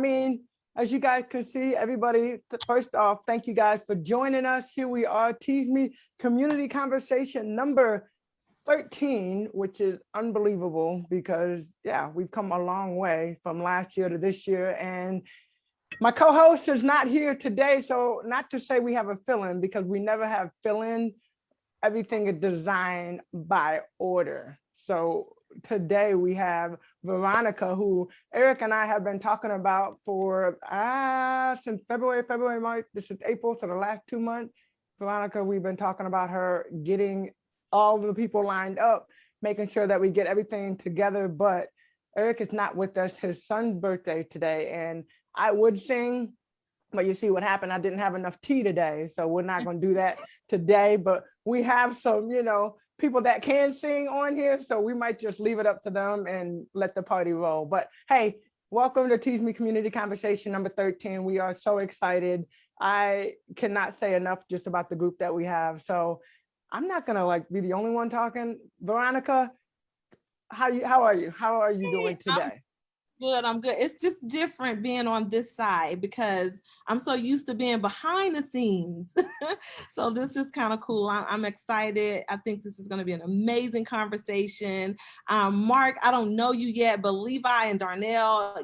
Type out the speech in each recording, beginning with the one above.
mean, as you guys can see, everybody, first off, thank you guys for joining us. Here we are, Tease Me Community Conversation number 13, which is unbelievable because, yeah, we've come a long way from last year to this year. And my co-host is not here today, so not to say we have a fill-in, because we never have fill-in. Everything is designed by order. So today we have Veronica, who Eric and I have been talking about for since February, March. This is April, so the last 2 months. Veronica, we've been talking about her getting all the people lined up, making sure that we get everything together. But Eric is not with us. His son's birthday today, and I would sing, but you see what happened. I didn't have enough tea today, so we're not going to do that today. But we have some, people that can sing on here, so we might just leave it up to them and let the party roll. But hey, welcome to Tease Me Community Conversation number 13. We are so excited. I cannot say enough just about the group that we have. So I'm not gonna be the only one talking. Veronica, how are you? How are you doing today? I'm good. It's just different being on this side because I'm so used to being behind the scenes. So this is kind of cool. I'm excited. I think this is going to be an amazing conversation. Mark, I don't know you yet, but Levi and Darnell,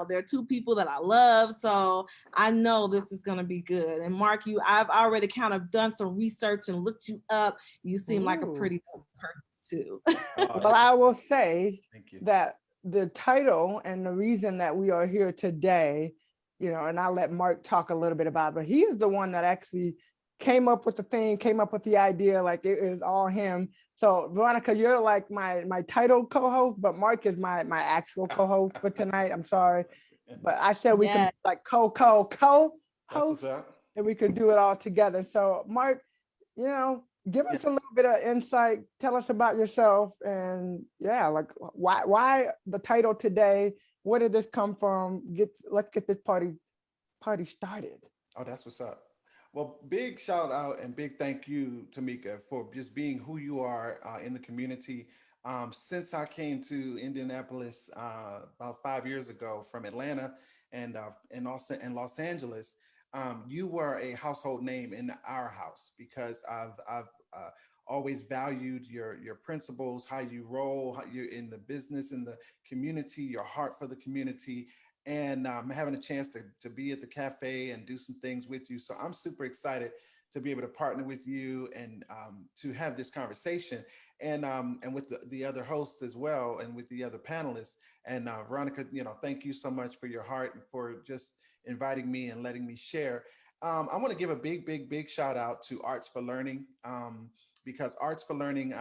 they're two people that I love. So I know this is going to be good. And Mark, I've already kind of done some research and looked you up. You seem like a pretty good person too. Well, I will say that the title and the reason that we are here today, and I'll let Mark talk a little bit about it, but he is the one that actually came up with the thing, came up with the idea, like it is all him. So Veronica, you're like my title co-host, but Mark is my actual co-host for tonight. I'm sorry, but I said we could co-host, and we could do it all together. So Mark, give us a little bit of insight. Tell us about yourself, and why the title today? Where did this come from? Let's get this party started. Oh, that's what's up. Well, big shout out and big thank you, Tamika, for just being who you are in the community. Since I came to Indianapolis about 5 years ago from Atlanta and Los Angeles, you were a household name in our house because I've always valued your principles, how you roll, how you're in the business, in the community, your heart for the community, and having a chance to be at the cafe and do some things with you. So I'm super excited to be able to partner with you and to have this conversation and with the other hosts as well and with the other panelists. And Veronica, thank you so much for your heart and for just inviting me and letting me share. I want to give a big shout out to Arts for Learning because Arts for Learning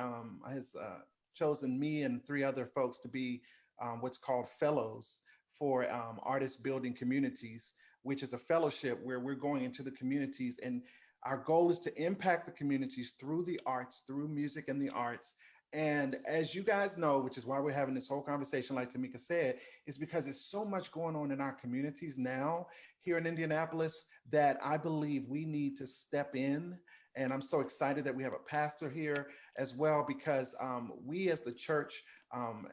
has chosen me and 3 other folks to be what's called fellows for artist building communities, which is a fellowship where we're going into the communities, and our goal is to impact the communities through the arts, through music and the arts. And as you guys know, which is why we're having this whole conversation, like Tamika said, is because there's so much going on in our communities now here in Indianapolis that I believe we need to step in. And I'm so excited that we have a pastor here as well, because we as the church,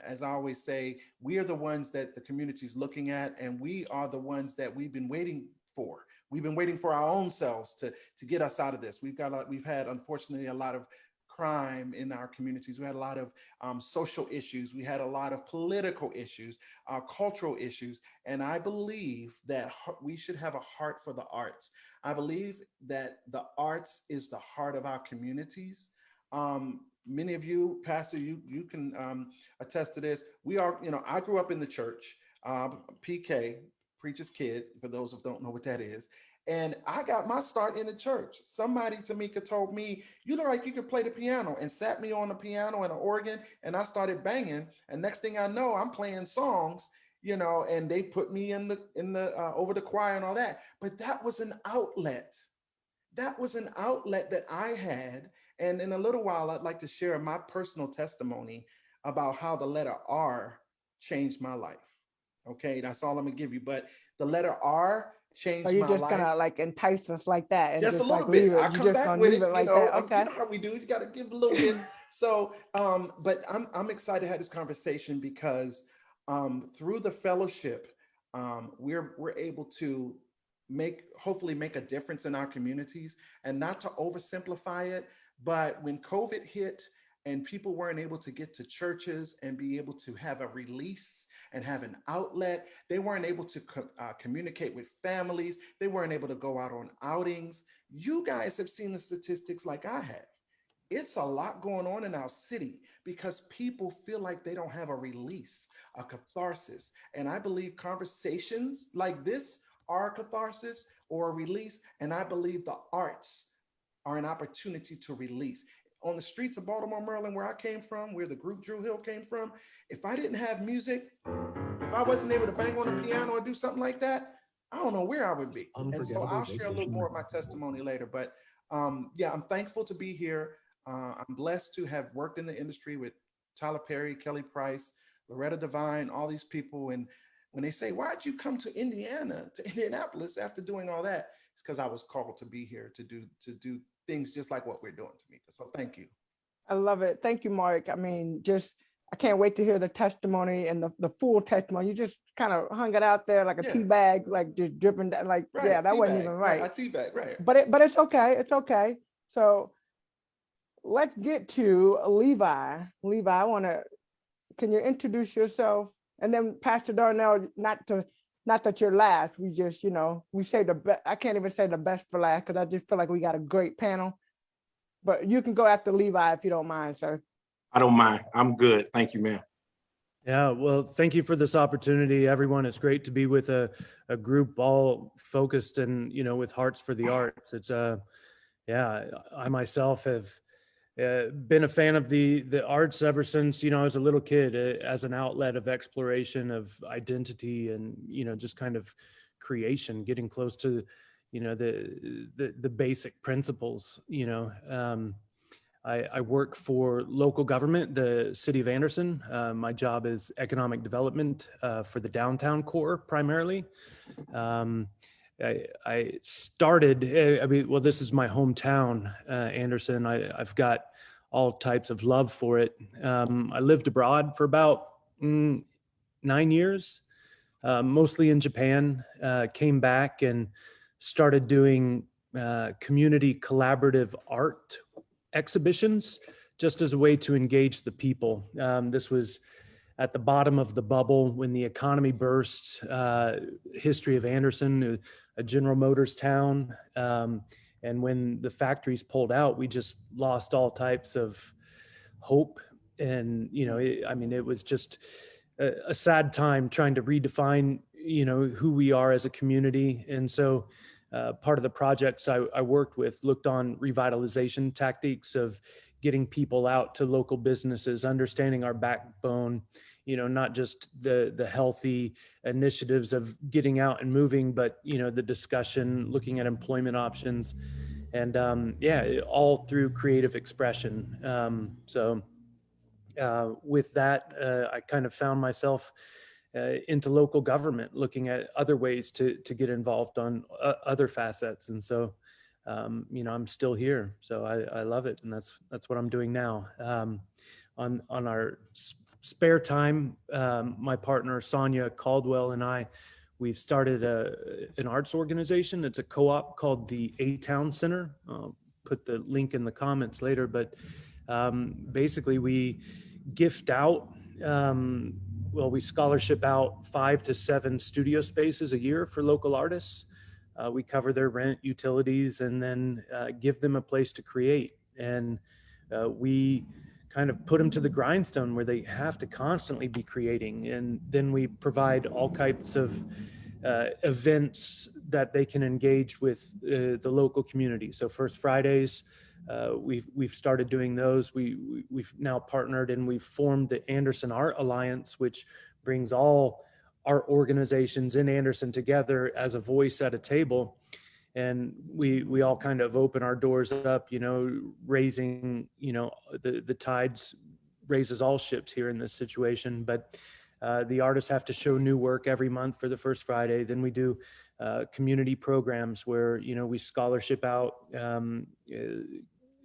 as I always say, we are the ones that the community is looking at, and we are the ones that we've been waiting for. We've been waiting for our own selves to get us out of this. We've had, unfortunately, a lot of crime in our communities. We had a lot of social issues. We had a lot of political issues, cultural issues. And I believe that we should have a heart for the arts. I believe that the arts is the heart of our communities. Many of you, Pastor, you can attest to this. We are, I grew up in the church, PK, preacher's kid, for those who don't know what that is. And I got my start in the church. Somebody, Tamika, told me, you look like you could play the piano, and sat me on the piano and an organ, and I started banging. And next thing I know, I'm playing songs, and they put me in the over the choir and all that. But that was an outlet. That was an outlet that I had. And in a little while, I'd like to share my personal testimony about how the letter R changed my life. Okay, that's all I'm gonna give you. But the letter R changed my life. So you're just gonna entice us like that, and just a little bit. I come back with it, like that. Okay. You know how we do. You got to give a little bit. So, but I'm excited to have this conversation because through the fellowship, we're able to hopefully make a difference in our communities, and not to oversimplify it. But when COVID hit and people weren't able to get to churches and be able to have a release and have an outlet, they weren't able to communicate with families, they weren't able to go out on outings. You guys have seen the statistics like I have. It's a lot going on in our city because people feel like they don't have a release, a catharsis. And I believe conversations like this are a catharsis or a release. And I believe the arts are an opportunity to release. On the streets of Baltimore, Maryland, where I came from, where the group Drew Hill came from, if I didn't have music, if I wasn't able to bang on a piano or do something like that, I don't know where I would be. And so I'll share a little more of my testimony later. But yeah, I'm thankful to be here. I'm blessed to have worked in the industry with Tyler Perry, Kelly Price, Loretta Devine, all these people. And when they say, why'd you come to Indianapolis after doing all that? It's because I was called to be here to do things just like what we're doing, Tamika. So thank you. I love it. Thank you, Mark. I mean, I can't wait to hear the testimony and the full testimony. You just kind of hung it out there like a tea bag, like just dripping down, like, right, yeah, that wasn't even right. A tea bag, right. But it's okay. It's okay. So let's get to Levi. Levi, can you introduce yourself? And then Pastor Darnell, not that you're last, we just, we say the best. I can't even say the best for last because I just feel like we got a great panel. But you can go after Levi if you don't mind, sir. I don't mind. I'm good. Thank you, ma'am. Yeah, well, thank you for this opportunity, everyone. It's great to be with a group all focused and, with hearts for the arts. It's I myself have been a fan of the arts ever since, I was a little kid, as an outlet of exploration of identity and, just kind of creation, getting close to, the basic principles, I work for local government, the city of Anderson. My job is economic development for the downtown core primarily. I started, this is my hometown, Anderson. I've got all types of love for it. I lived abroad for about 9 years, mostly in Japan, came back and started doing community collaborative art exhibitions just as a way to engage the people. This was at the bottom of the bubble when the economy burst. History of Anderson, a General Motors town. And when the factories pulled out, we just lost all types of hope. And, it was just a sad time trying to redefine, who we are as a community. And so part of the projects I worked with looked on revitalization tactics of getting people out to local businesses, understanding our backbone, not just the healthy initiatives of getting out and moving, but, the discussion, looking at employment options, and all through creative expression. With that, I kind of found myself into local government, looking at other ways to get involved on other facets. And so, I'm still here. So I love it. And that's what I'm doing now. On our spare time, my partner, Sonia Caldwell, and we've started an arts organization. It's a co-op called the A-Town Center. I'll put the link in the comments later, but basically we gift out, we scholarship out 5 to 7 studio spaces a year for local artists. We cover their rent, utilities, and then give them a place to create. And we kind of put them to the grindstone where they have to constantly be creating. And then we provide all types of events that they can engage with the local community. So First Fridays, we've started doing those. We've now partnered and we've formed the Anderson Art Alliance, which brings all art organizations in Anderson together as a voice at a table. And we all kind of open our doors up, raising, the tides raises all ships here in this situation. But the artists have to show new work every month for the First Friday. Then we do community programs where, we scholarship out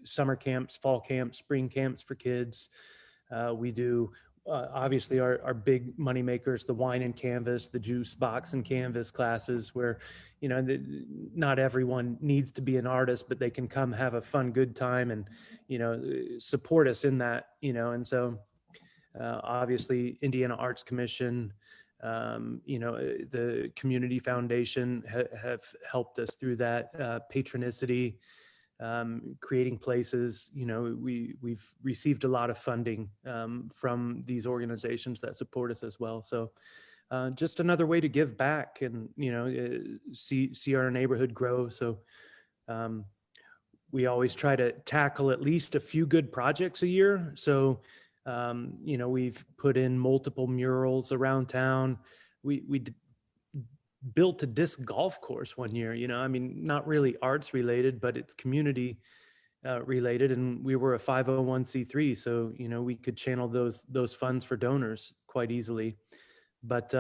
summer camps, fall camps, spring camps for kids. We do obviously our big money makers, the wine and canvas, the juice box and canvas classes, where, you know, not everyone needs to be an artist, but they can come have a fun, good time and, you know, support us in that, you know. And so obviously Indiana Arts Commission, you know, the Community Foundation have helped us through that, Patronicity, creating places. You know, we've received a lot of funding from these organizations that support us as well. So just another way to give back and, you know, see our neighborhood grow. So we always try to tackle at least a few good projects a year. So you know, we've put in multiple murals around town. We built a disc golf course one year, you know, I mean, not really arts related, but it's community related. And we were a 501c3. So, you know, we could channel those funds for donors quite easily. But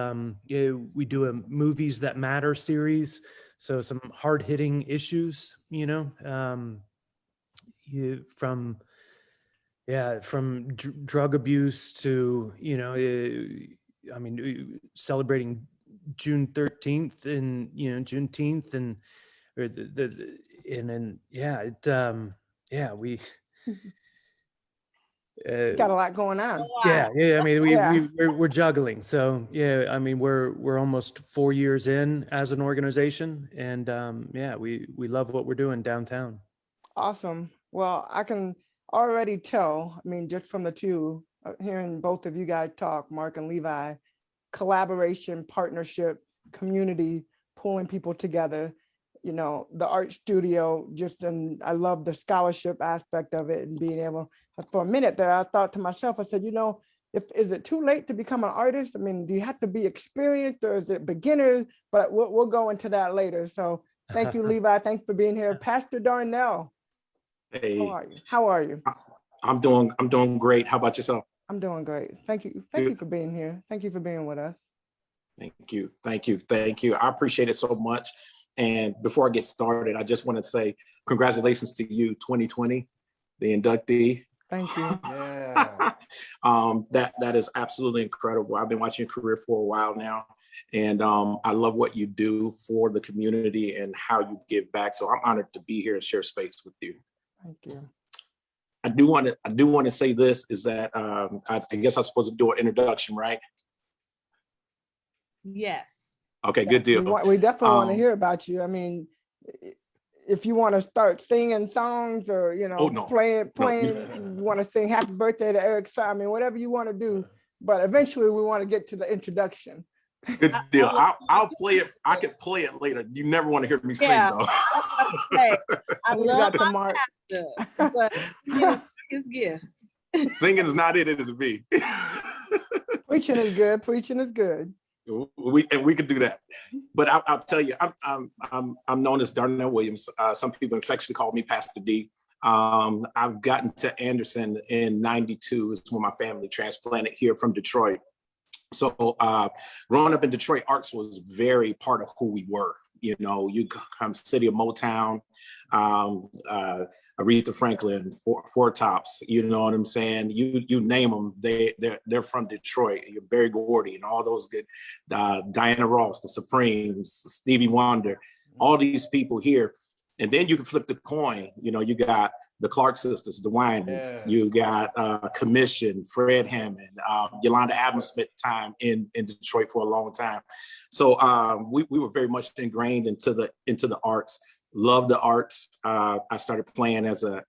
yeah, we do a Movies That Matter series. So some hard hitting issues, you know, from drug abuse to, you know, I mean, celebrating June 13th and, you know, Juneteenth and, or and then, we, Got a lot going on. yeah. I mean, Yeah. we're juggling. So yeah, I mean, we're almost 4 years in as an organization, and yeah, we love what we're doing downtown. Awesome. Well, I can already tell, I mean, just from the two, hearing both of you guys talk, Mark and Levi, collaboration, partnership, community, pulling people together, you know, the art studio, and I love the scholarship aspect of it and being able, for a minute there, I thought to myself, I said, you know, is it too late to become an artist? I mean, do you have to be experienced or is it beginners? But we'll go into that later. So thank you, Levi. Thanks for being here. Pastor Darnell. Hey, How are you? I'm doing great. How about yourself? I'm doing great. Thank you. Thank you for being here. Thank you for being with us. Thank you. I appreciate it so much. And before I get started, I just want to say congratulations to you, 2020, the inductee. Thank you. Yeah. That is absolutely incredible. I've been watching your career for a while now, and I love what you do for the community and how you give back. So I'm honored to be here and share space with you. Thank you. I do want to say this is that I guess I'm supposed to do an introduction, right? Yes. Okay, good deal. We definitely want to hear about you. I mean, if you want to start singing songs or, you know, playing, you want to sing happy birthday to Eric, I mean, whatever you want to do, but eventually we want to get to the introduction. Good deal. I'll play it. I could play it later. You never want to hear me sing, though. I love my pastor, but his gift. Singing is not it. It is me. Preaching is good. Preaching is good. We could do that. But I'll tell you, I'm known as Darnell Williams. Some people affectionately call me Pastor D. I've gotten to Anderson in '92 is when my family transplanted here from Detroit. So growing up in Detroit, arts was very part of who we were. You know, you come city of Motown, Aretha Franklin, Four Tops, you know what I'm saying? You name them, they're from Detroit. You're Berry Gordy and all those good, Diana Ross, the Supremes, Stevie Wonder, all these people here. And then you can flip the coin. You know, you got the Clark sisters, the Winans, you got Commission, Fred Hammond, Yolanda Adams spent time in Detroit for a long time. So we were very much ingrained into the arts. Love the arts. I started playing as a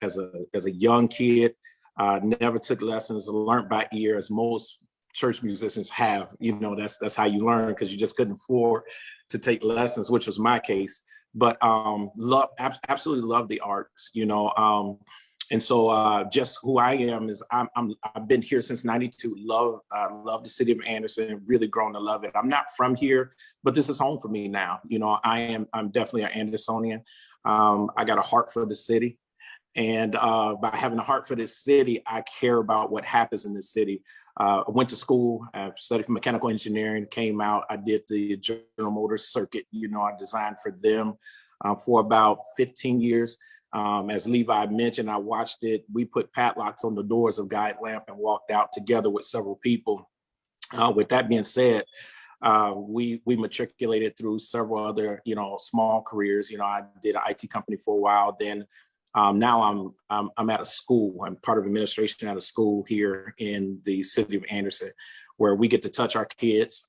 young kid. Never took lessons, learned by ear, as most church musicians have. You know, that's how you learn, because you just couldn't afford to take lessons, which was my case. But absolutely love the arts. You know, and so just who I am is I've been here since '92. Love the city of Anderson. Really grown to love it. I'm not from here, but this is home for me now. You know, I'm definitely an Andersonian. I got a heart for the city, and by having a heart for this city, I care about what happens in the city. I went to school. I studied mechanical engineering. Came out. I did the General Motors circuit. You know, I designed for them for about 15 years. As Levi mentioned, I watched it. We put padlocks on the doors of Guide Lamp and walked out together with several people. With that being said, we matriculated through several other, small careers. I did an IT company for a while. Then now I'm at a school. I'm part of administration at a school here in the city of Anderson, where we get to touch our kids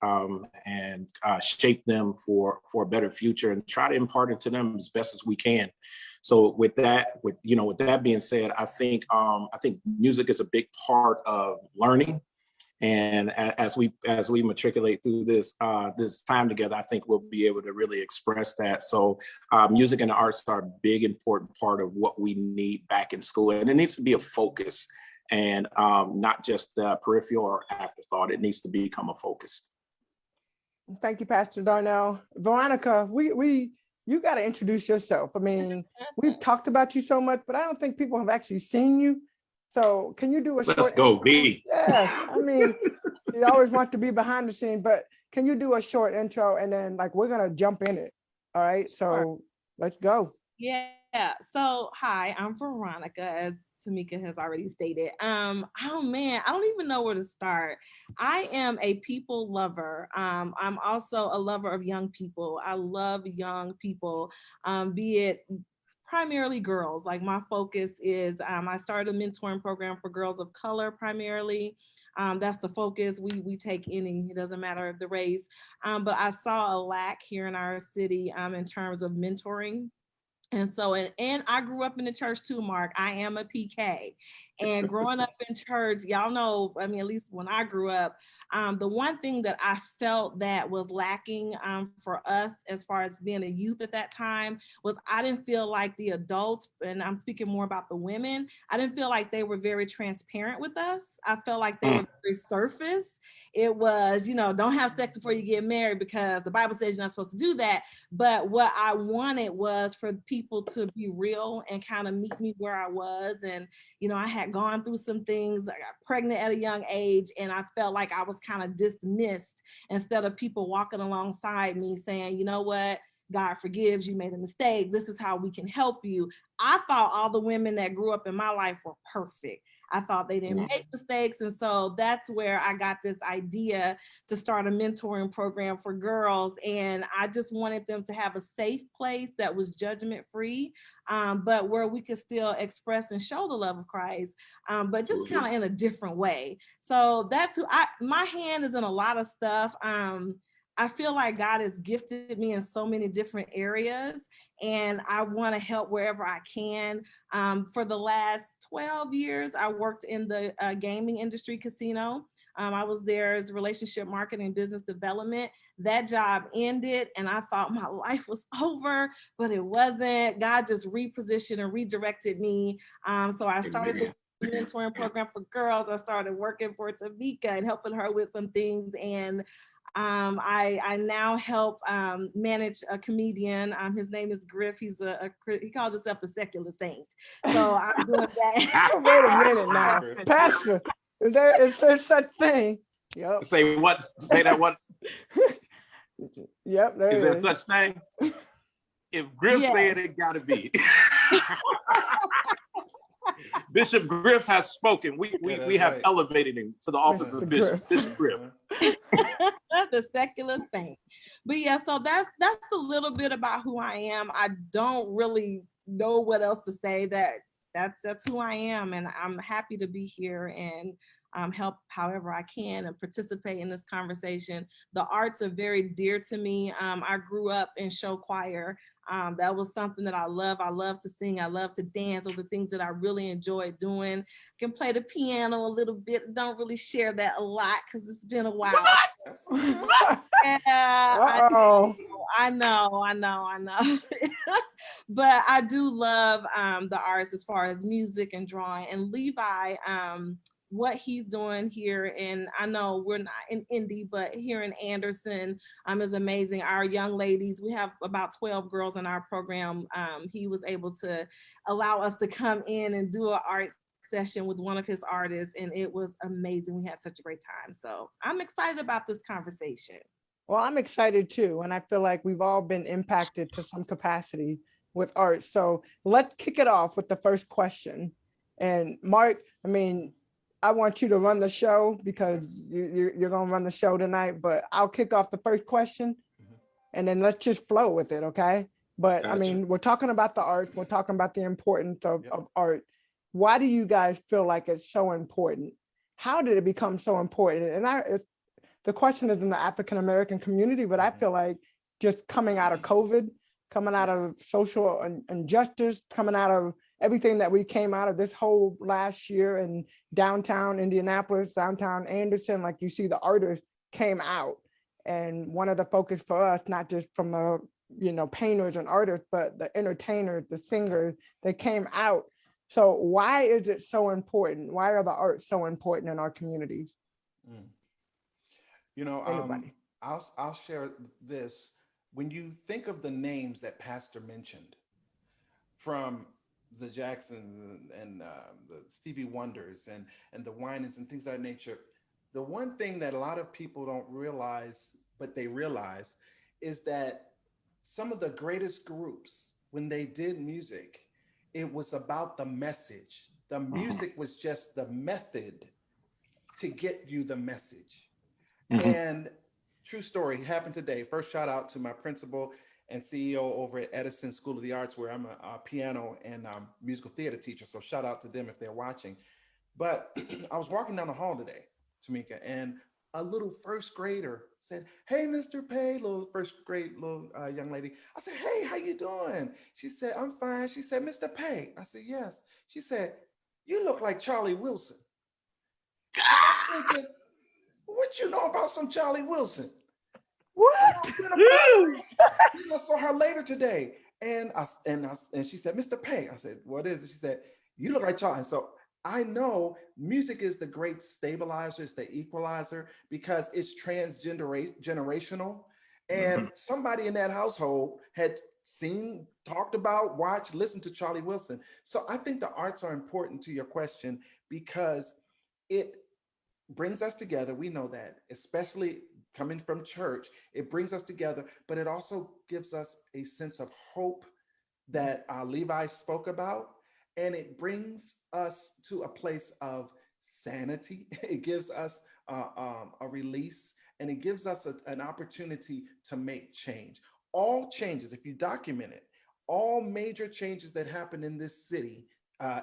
and shape them for a better future and try to impart it to them as best as we can. So with that being said, I think music is a big part of learning. And as we matriculate through this time together, I think we'll be able to really express that. So music and the arts are a big, important part of what we need back in school. And it needs to be a focus and not just peripheral or afterthought. It needs to become a focus. Thank you, Pastor Darnell. Veronica, you got to introduce yourself. I mean, we've talked about you so much, but I don't think people have actually seen you. So can you do a short? Let's go, V. Yeah, I mean, you always want to be behind the scene, but can you do a short intro and then we're gonna jump in it? All right, so sure. Let's go. Yeah. So hi, I'm Veronica, as Tamika has already stated. Oh man, I don't even know where to start. I am a people lover. I'm also a lover of young people. I love young people, be it primarily girls. Like my focus is, I started a mentoring program for girls of color primarily. That's the focus. We take any, it doesn't matter the race. But I saw a lack here in our city in terms of mentoring. And so, and I grew up in the church too, Mark. I am a PK. And growing up in church, y'all know, I mean, at least when I grew up, the one thing that I felt that was lacking for us as far as being a youth at that time was I didn't feel like the adults, and I'm speaking more about the women, I didn't feel like they were very transparent with us. I felt like they were very surface. It was, don't have sex before you get married because the Bible says you're not supposed to do that. But what I wanted was for people to be real and kind of meet me where I was. And, I had gone through some things. I got pregnant at a young age, and I felt like I was kind of dismissed instead of people walking alongside me saying, you know what? God forgives you, made a mistake. This is how we can help you. I thought all the women that grew up in my life were perfect. I thought they didn't make mistakes. And so that's where I got this idea to start a mentoring program for girls. And I just wanted them to have a safe place that was judgment free, but where we could still express and show the love of Christ, but just kind of in a different way. So that's who my hand is in a lot of stuff. I feel like God has gifted me in so many different areas, and I want to help wherever I can. For the last 12 years, I worked in the gaming industry, casino. I was there as relationship marketing, business development. That job ended, and I thought my life was over, but it wasn't. God just repositioned and redirected me. So I started the mentoring program for girls. I started working for Tamika and helping her with some things. And I now help manage a comedian. His name is Griff. He calls himself the secular saint. So I'm doing that. Wait a minute now, Pastor. Is there such thing? Yep. Say what? Say that what? Yep. Is there such thing? If Griff said it, gotta be. Bishop Griff has spoken. We have elevated him to the office of Bishop Griff. The secular saint. But yeah, so that's a little bit about who I am. I don't really know what else to say. That's who I am, and I'm happy to be here and help however I can and participate in this conversation. The arts are very dear to me. I grew up in show choir. That was something that I love. I love to sing. I love to dance. Those are things that I really enjoy doing. I can play the piano a little bit. Don't really share that a lot because it's been a while. What? Yeah, I know. But I do love the arts as far as music and drawing. And Levi, what he's doing here, and I know we're not in Indy, but here in Anderson is amazing. Our young ladies, we have about 12 girls in our program. He was able to allow us to come in and do an art session with one of his artists, and it was amazing. We had such a great time. So I'm excited about this conversation. Well, I'm excited too, and I feel like we've all been impacted to some capacity with art. So let's kick it off with the first question. And Mark, I mean, I want you to run the show because you're going to run the show tonight, but I'll kick off the first question and then let's just flow with it, okay? But Gotcha. I mean, we're talking about the art. We're talking about the importance of, Yep. of art. Why do you guys feel like it's so important? How did it become so important? And the question is in the African-American community, but I feel like just coming out of COVID, coming out of social injustice, coming out of everything that we came out of this whole last year in downtown Indianapolis, downtown Anderson, like you see the artists came out. And one of the focus for us, not just from the, painters and artists, but the entertainers, the singers, they came out. So why is it so important? Why are the arts so important in our communities? Anybody? I'll share this. When you think of the names that Pastor mentioned, from the Jacksons and the Stevie Wonders and the Winans and things of that nature, the one thing that a lot of people don't realize, but they realize, is that some of the greatest groups, when they did music, it was about the message. The music was just the method to get you the message. And true story happened today. First shout out to my principal and CEO over at Edison School of the Arts, where I'm a piano and musical theater teacher. So shout out to them if they're watching. But I was walking down the hall today, Tamika, and a little first grader said, "Hey, Mr. Pay," little first grade little young lady. I said, "Hey, how you doing?" She said, "I'm fine." She said, "Mr. Pay." I said, "Yes." She said, "You look like Charlie Wilson." I'm thinking, what you know about some Charlie Wilson? What? I saw her later today, and she said, "Mr. Pay." I said, "What is it?" She said, "You look like Charlie." And so I know music is the great stabilizer, it's the equalizer, because it's generational. And somebody in that household had seen, talked about, watched, listened to Charlie Wilson. So I think the arts are important to your question because it brings us together. We know that, especially coming from church, it brings us together, but it also gives us a sense of hope that Levi spoke about. And it brings us to a place of sanity. It gives us a release, and it gives us an opportunity to make change. All changes, if you document it, all major changes that happened in this city,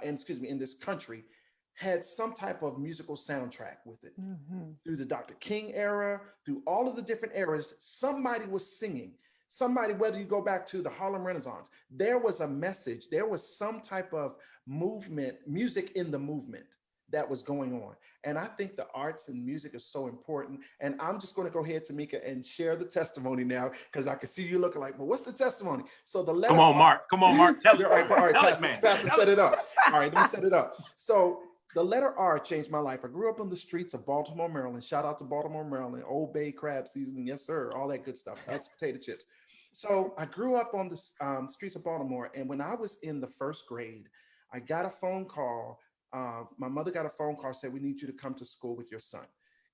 in this country, had some type of musical soundtrack with it. Through the Dr. King era, through all of the different eras, somebody was singing. Somebody, whether you go back to the Harlem Renaissance, there was a message, there was some type of movement, music in the movement that was going on. And I think the arts and music is so important. And I'm just going to go ahead, Tamika, and share the testimony now, because I can see you looking like, well, what's the testimony? So the letter. Come on, Mark. Tell it. All right, Pastor, Pastor, set it up. All right, let me set it up. So the letter R changed my life. I grew up on the streets of Baltimore, Maryland. Shout out to Baltimore, Maryland. Old Bay crab seasoning, yes, sir. All that good stuff. That's potato chips. So I grew up on the streets of Baltimore. And when I was in the first grade, I got a phone call. My mother got a phone call, said, "We need you to come to school with your son."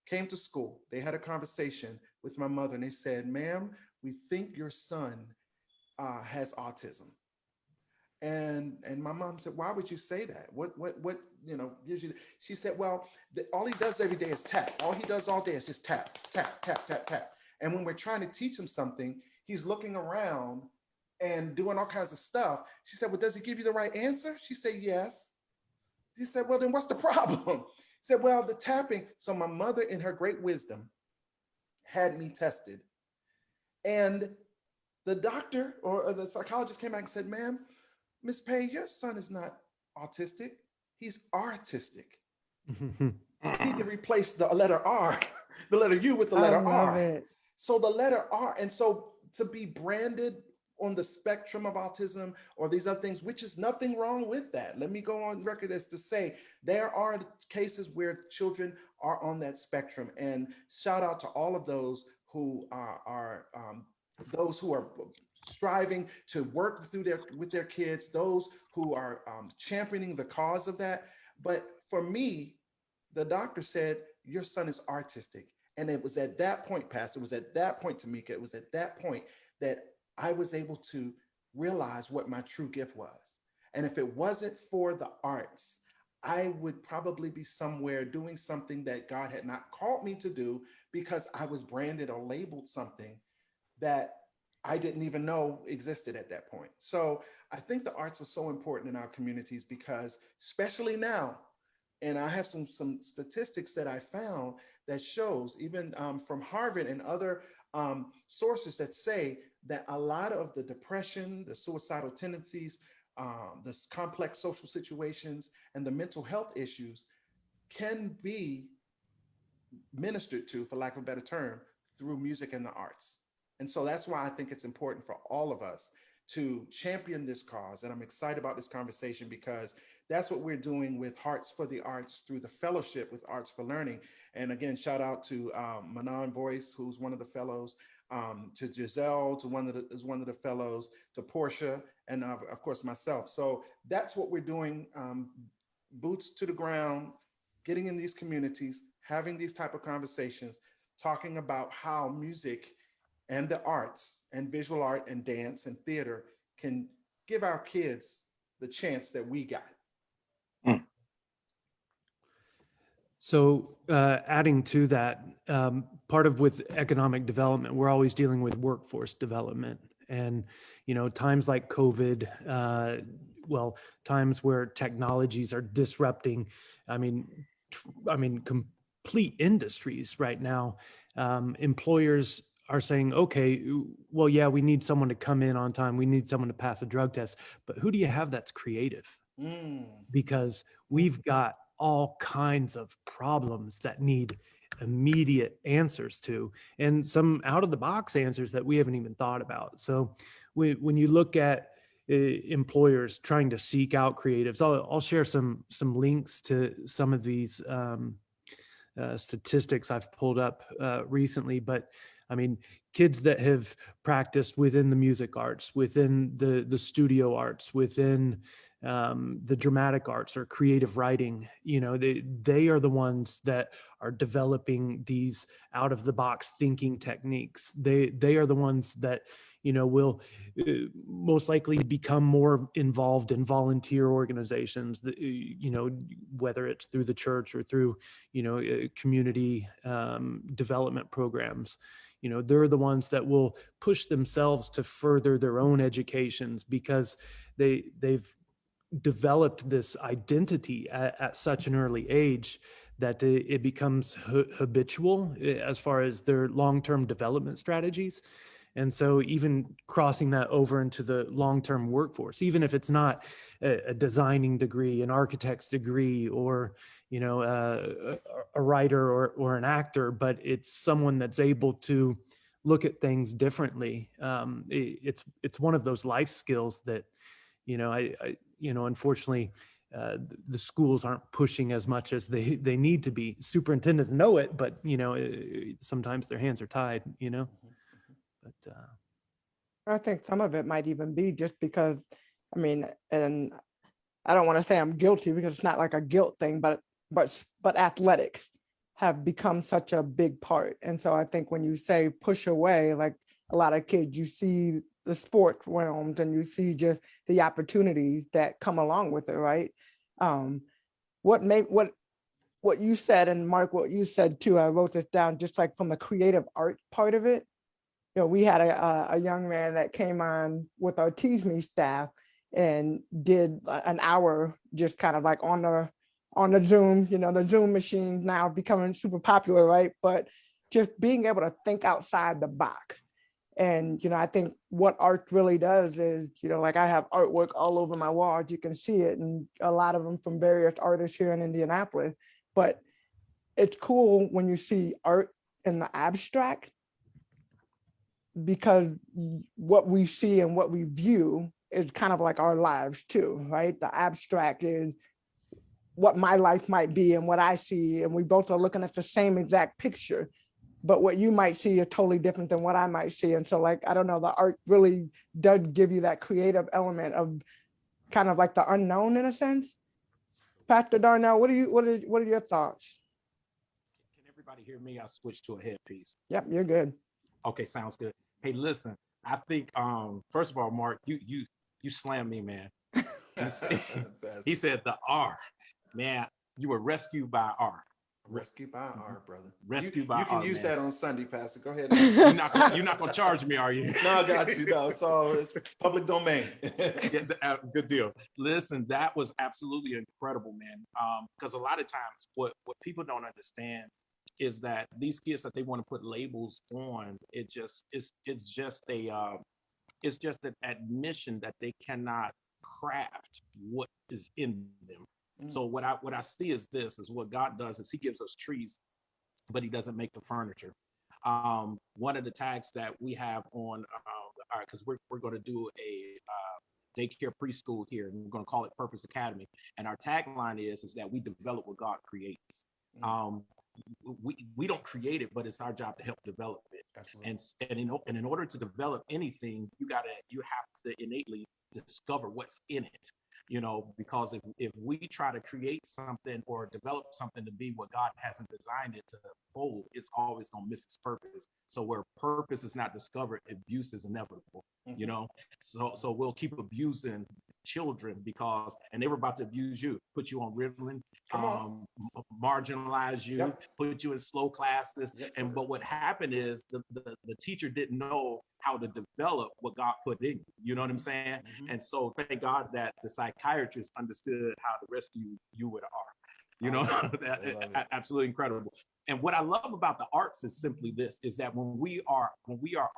Came to school. They had a conversation with my mother, and they said, "Ma'am, we think your son has autism." And my mom said, "Why would you say that? What gives you?" She said, "Well, all he does every day is tap. All he does all day is just tap, tap, tap, tap, tap. And when we're trying to teach him something, he's looking around and doing all kinds of stuff." She said, "Well, does he give you the right answer?" She said, "Yes." She said, "Well, then what's the problem?" He said, "Well, the tapping." So my mother, in her great wisdom, had me tested. And the doctor or the psychologist came back and said, "Ma'am, Miss Pay, your son is not autistic. He's artistic." You need to replace the letter R, the letter U with the letter R. It. So the letter R. And so to be branded on the spectrum of autism or these other things, which is nothing wrong with that. Let me go on record as to say there are cases where children are on that spectrum. And shout out to all of those who are striving to work with their kids, those who are championing the cause of that. But for me, the doctor said, "Your son is artistic." And it was at that point, Pastor, it was at that point, Tamika, it was at that point that I was able to realize what my true gift was. And if it wasn't for the arts, I would probably be somewhere doing something that God had not called me to do because I was branded or labeled something that I didn't even know existed at that point. So I think the arts are so important in our communities because, especially now, and I have some statistics that I found that shows, even from Harvard and other sources, that say that a lot of the depression, the suicidal tendencies, the complex social situations, and the mental health issues can be ministered to, for lack of a better term, through music and the arts. And so that's why I think it's important for all of us to champion this cause. And I'm excited about this conversation because that's what we're doing with Hearts for the Arts through the fellowship with Arts for Learning. And again, shout out to Manon Voice, who's one of the fellows, to Giselle, is one of the fellows, to Portia, and of course myself. So that's what we're doing, boots to the ground, getting in these communities, having these type of conversations, talking about how music and the arts and visual art and dance and theater can give our kids the chance that we got. So adding to that, part of with economic development, we're always dealing with workforce development. And, times like COVID, times where technologies are disrupting, complete industries right now. Employers are saying, okay, well, yeah, we need someone to come in on time. We need someone to pass a drug test. But who do you have that's creative? Because we've got all kinds of problems that need immediate answers to, and some out of the box answers that we haven't even thought about. So when you look at employers trying to seek out creatives, I'll share some links to some of these statistics I've pulled up recently, but kids that have practiced within the music arts, within the studio arts, within the dramatic arts or creative writing, they are the ones that are developing these out of the box thinking techniques. They are the ones that, will most likely become more involved in volunteer organizations, whether it's through the church or through, community development programs. They're the ones that will push themselves to further their own educations because they've developed this identity at such an early age that it becomes habitual as far as their long-term development strategies. And so even crossing that over into the long-term workforce, even if it's not a designing degree, an architect's degree, or a writer or an actor, but it's someone that's able to look at things differently. It's one of those life skills that unfortunately the schools aren't pushing as much as they need to be. Superintendents know it, but sometimes their hands are tied. But I think some of it might even be just because, and I don't want to say I'm guilty because it's not like a guilt thing, but athletics have become such a big part. And so I think when you say push away, like a lot of kids, you see the sports realms and you see just the opportunities that come along with it, right? What you said, and Mark, what you said too, I wrote this down, just like from the creative art part of it. We had a young man that came on with our Tease Me staff and did an hour just kind of like on the Zoom, the Zoom machine now becoming super popular, right? But just being able to think outside the box. And, I think what art really does is, like I have artwork all over my walls, you can see it, and a lot of them from various artists here in Indianapolis. But it's cool when you see art in the abstract, because what we see and what we view is kind of like our lives too, right? The abstract is what my life might be and what I see, and we both are looking at the same exact picture, but what you might see is totally different than what I might see. And so, like, I don't know, the art really does give you that creative element of kind of like the unknown in a sense. Pastor Darnell, what are your thoughts? Can everybody hear me? I'll switch to a headpiece. Yep, you're good. Okay, sounds good. Hey, listen, I think first of all, Mark, you slammed me, man. He said the R, man. You were rescued by R. Rescued by R, brother. Rescued by You can R, use man. that on Sunday, Pastor. Go ahead. You're not gonna charge me, are you? No, I got you. No, it's public domain. Yeah, good deal. Listen, that was absolutely incredible, man. Because a lot of times, what people don't understand is that these kids that they want to put labels on, it's just an admission that they cannot craft what is in them. So what I see is what God does is He gives us trees, but He doesn't make the furniture. One of the tags that we have on because we're going to do a daycare preschool here, and we're going to call it Purpose Academy. And our tagline is that we develop what God creates. We don't create it, but it's our job to help develop it. Absolutely. And in order to develop anything, you have to innately discover what's in it. Because if we try to create something or develop something to be what God hasn't designed it to hold, it's always going to miss its purpose. So where purpose is not discovered, abuse is inevitable. So we'll keep abusing children and they were about to abuse you, put you on Ritalin, marginalize you, put you in slow classes. But what happened is the teacher didn't know how to develop what God put in you. You know what I'm saying? And so thank God that the psychiatrist understood how to rescue you with an R. Absolutely incredible. And what I love about the arts is simply this: is that when we are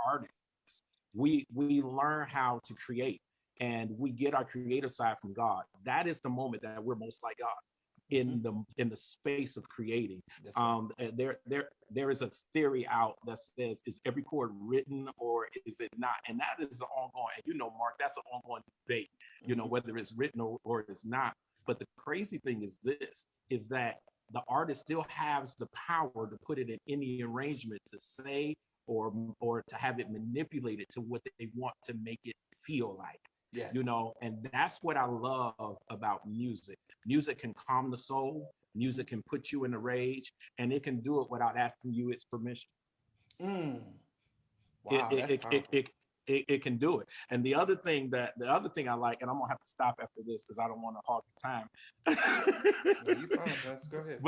artists, we learn how to create, and we get our creative side from God. That is the moment that we're most like God in the space of creating. There is a theory out that says, is every chord written or is it not? And that is the ongoing, and Mark, that's an ongoing debate, whether it's written or it's not. But the crazy thing is that the artist still has the power to put it in any arrangement, to say or to have it manipulated to what they want to make it feel like. Yes. And that's what I love about music. Music can calm the soul. Music can put you in a rage, and it can do it without asking you its permission. Wow, it can do it. And the other thing I like, and I'm gonna have to stop after this because I don't want to hog the time. No, you're fine, Go ahead.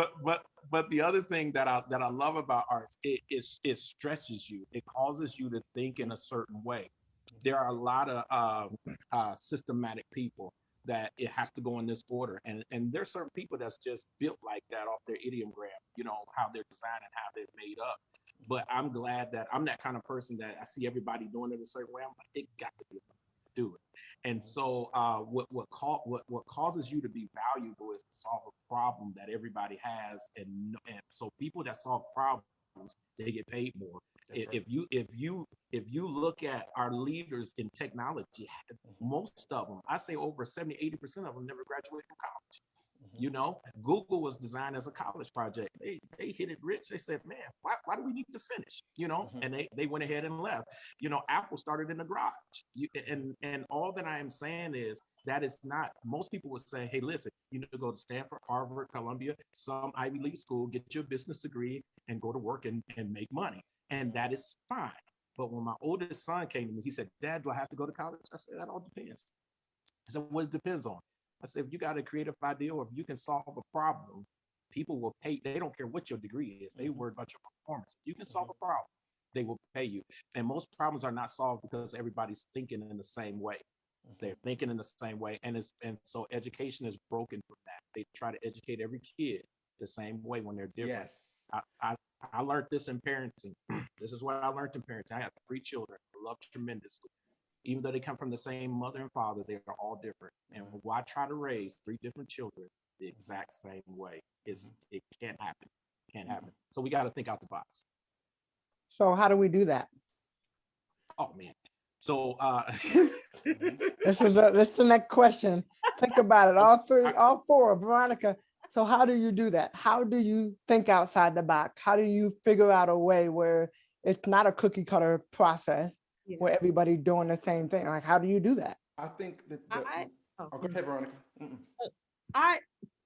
But the other thing that I love about arts, it stretches you. It causes you to think in a certain way. There are a lot of systematic people that it has to go in this order. And there's certain people that's just built like that off their idiogram, how they're designed and how they're made up. But I'm glad that I'm that kind of person that I see everybody doing it a certain way. I'm like, it got to be able to do it. And so what causes you to be valuable is to solve a problem that everybody has. And so people that solve problems, they get paid more. If you look at our leaders in technology, most of them, I say over 70-80% of them never graduated from college. Google was designed as a college project. They hit it rich. They said, man, why do we need to finish? And they went ahead and left. Apple started in the garage. And all that I am saying is that is not, most people would say, hey, listen, you need to go to Stanford, Harvard, Columbia, some Ivy League school, get your business degree and go to work and make money. And that is fine. But when my oldest son came to me, he said, Dad, do I have to go to college? I said, that all depends. I said, what it depends on? I said, if you got a creative idea or if you can solve a problem, people will pay. They don't care what your degree is. They worry about your performance. If you can solve a problem, they will pay you. And most problems are not solved because everybody's thinking in the same way. They're thinking in the same way. And so education is broken from that. They try to educate every kid the same way when they're different. Yes. I learned this in parenting. This is what I learned in parenting. I have 3 children. I love tremendously. Even though they come from the same mother and father, they are all different. And why try to raise 3 different children the exact same way? It can't happen. Can't happen. So we got to think out the box. So how do we do that? Oh man. So this is the next question. Think about it. All 4. Veronica. So how do you do that? How do you think outside the box? How do you figure out a way where it's not a cookie cutter process where everybody's doing the same thing? Like, how do you do that? I think that. Go ahead, Veronica.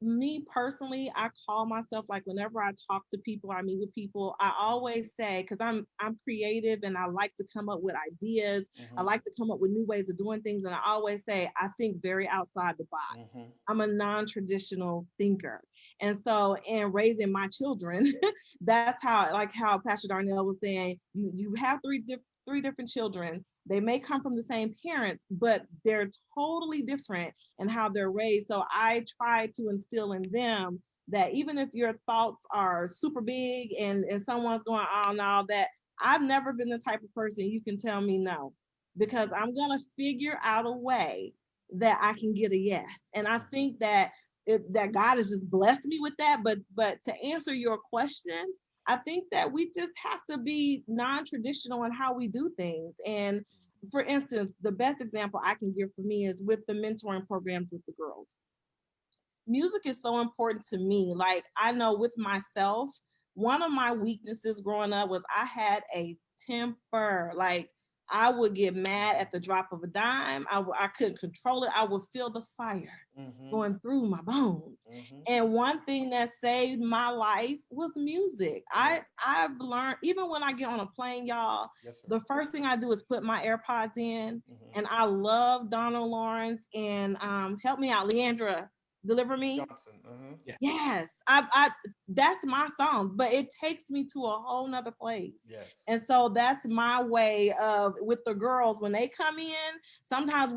Me personally, I call myself, like, whenever I talk to people, I meet with people, I always say, because I'm creative and I like to come up with ideas. I Mhm. like to come up with new ways of doing things. And I always say I think very outside the box. Mhm. I'm a non-traditional thinker. And so in raising my children, that's how, like how Pastor Darnell was saying, you have three different children. They may come from the same parents, but they're totally different in how they're raised. So I try to instill in them that even if your thoughts are super big and someone's going on all that, I've never been the type of person you can tell me no, because I'm gonna figure out a way that I can get a yes. And I think that that God has just blessed me with that. But to answer your question, I think that we just have to be non-traditional in how we do things. And for instance, the best example I can give for me is with the mentoring programs with the girls. Music is so important to me. Like, I know with myself, one of my weaknesses growing up was I had a temper. Like, I would get mad at the drop of a dime. I couldn't control it. I would feel the fire Mhm. going through my bones. Mhm. And one thing that saved my life was music. Yeah. I've learned, even when I get on a plane, y'all, Yes, sir. the first thing I do is put my AirPods in. Mhm. And I love Donald Lawrence and help me out, Leandra, Deliver Me. Johnson. Mhm. Yes, I that's my song, but it takes me to a whole nother place. Yes. And so that's my way of, with the girls, when they come in, sometimes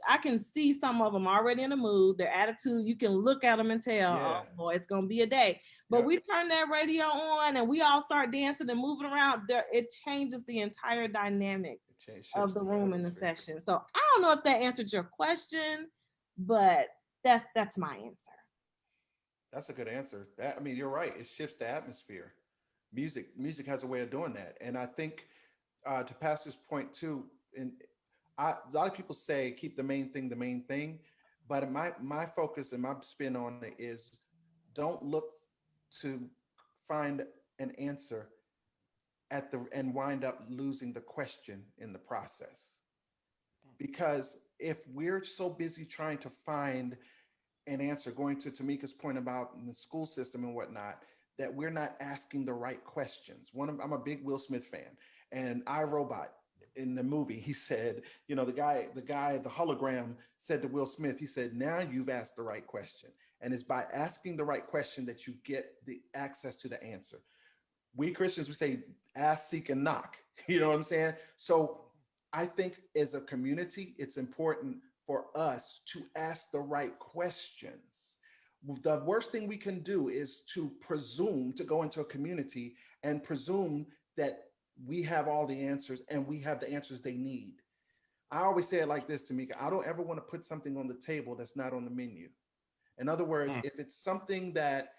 I can see some of them already in the mood, their attitude, you can look at them and tell, Yeah. oh boy, it's gonna be a day. But Yep. we turn that radio on and we all start dancing and moving around there, it changes the entire dynamic Shifts of the the room in the atmosphere. session. So I don't know if that answered your question, but that's my answer. That's a good answer. That, I mean, you're right. It shifts the atmosphere. Music has a way of doing that, and I think to Pastor's point too. And a lot of people say keep the main thing, but my focus and my spin on it is don't look to find an answer at the and wind up losing the question in the process. Because if we're so busy trying to find an answer, going to Tamika's point about the school system and whatnot, that we're not asking the right questions. I'm a big Will Smith fan, and iRobot in the movie, he said, you know, the hologram said to Will Smith, he said, now you've asked the right question. And it's by asking the right question that you get the access to the answer. We Christians, we say, ask, seek, and knock. You know what I'm saying? So I think as a community, it's important for us to ask the right questions. The worst thing we can do is to presume to go into a community and presume that we have all the answers and we have the answers they need. I always say it like this, Tamika: I don't ever want to put something on the table that's not on the menu. In other words, if it's something that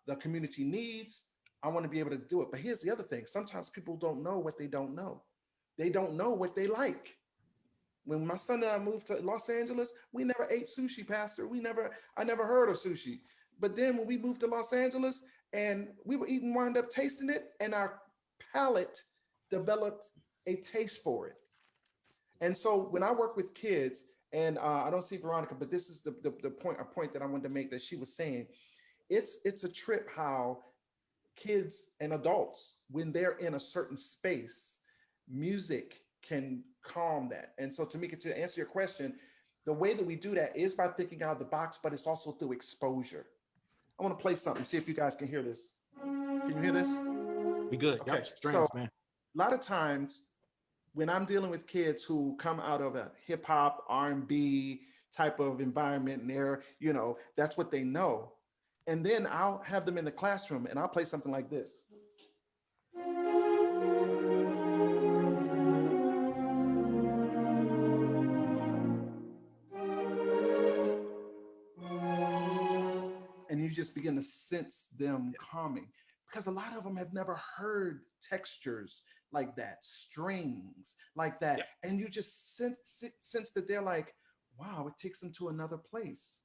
the community needs, I want to be able to do it. But here's the other thing: sometimes people don't know what they don't know. They don't know what they like. When my son and I moved to Los Angeles, we never ate sushi, Pastor. I never heard of sushi. But then when we moved to Los Angeles and we were eating, wound up tasting it, and our palate developed a taste for it. And so when I work with kids, and I don't see Veronica, but this is the point, a point that I wanted to make, that she was saying, it's a trip how kids and adults, when they're in a certain space, music can calm that. And so, Tamika, to answer your question, the way that we do that is by thinking out of the box, but it's also through exposure. I want to play something, see if you guys can hear this. Can you hear this? We good. Okay. Yep. So Strange, man. a lot of times when I'm dealing with kids who come out of a hip hop, R&B type of environment, and they're, you know, that's what they know. And then I'll have them in the classroom and I'll play something like this. And you just begin to sense them calming, because a lot of them have never heard textures like that, strings like that. Yep. And you just sense that they're like, wow, it takes them to another place.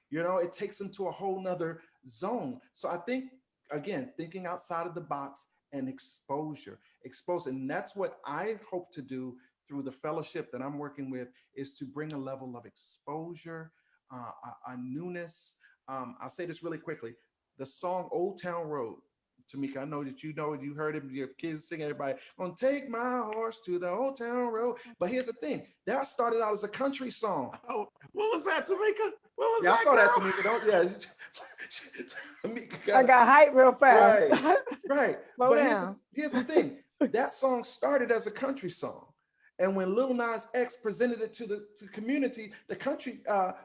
You know, it takes them to a whole nother zone. So I think, again, thinking outside of the box and exposure. And that's what I hope to do through the fellowship that I'm working with, is to bring a level of exposure, a newness, I'll say this really quickly. The song Old Town Road, Tamika, I know that you heard it, your kids sing, everybody, gonna take my horse to the old town road. But here's the thing, that started out as a country song. Oh, what was that, Tamika? What was Yeah, I that? saw that, Girl? Tamika. Don't, yeah. Tamika I got hype real fast. right, right. Slow But down. here's the thing, that song started as a country song. And when Lil Nas X presented it to the community, the country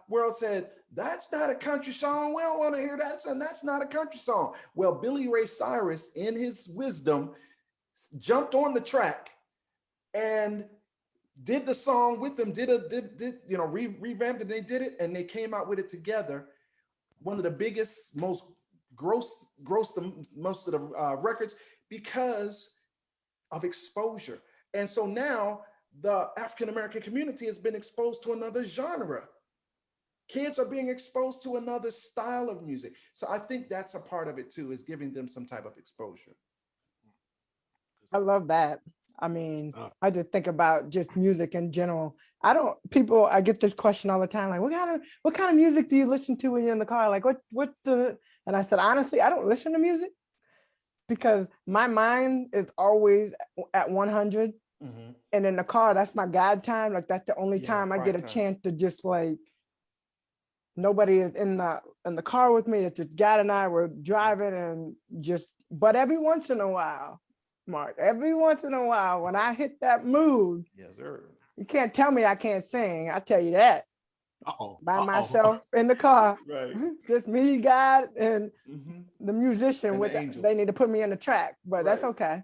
world said, that's not a country song. We don't want to hear that. And that's not a country song. Well, Billy Ray Cyrus, in his wisdom, jumped on the track and did the song with them, revamped it. They did it and they came out with it together. One of the biggest, most gross most of the records because of exposure. And so now the African-American community has been exposed to another genre. Kids are being exposed to another style of music. So I think that's a part of it too, is giving them some type of exposure. I love that. I mean, I just think about just music in general. I get this question all the time, like, what kind of music do you listen to when you're in the car? Like, and I said, honestly, I don't listen to music because my mind is always at 100. Mm-hmm. And in the car, that's my God time. Like, that's the only time I get a chance to just like, nobody is in the car with me. It's just God and I were driving and but every once in a while, Mark, when I hit that mood, yes, sir. You can't tell me I can't sing. I tell you that. Myself in the car, right? Just me, God, and the musician. With they need to put me in the track, but that's okay.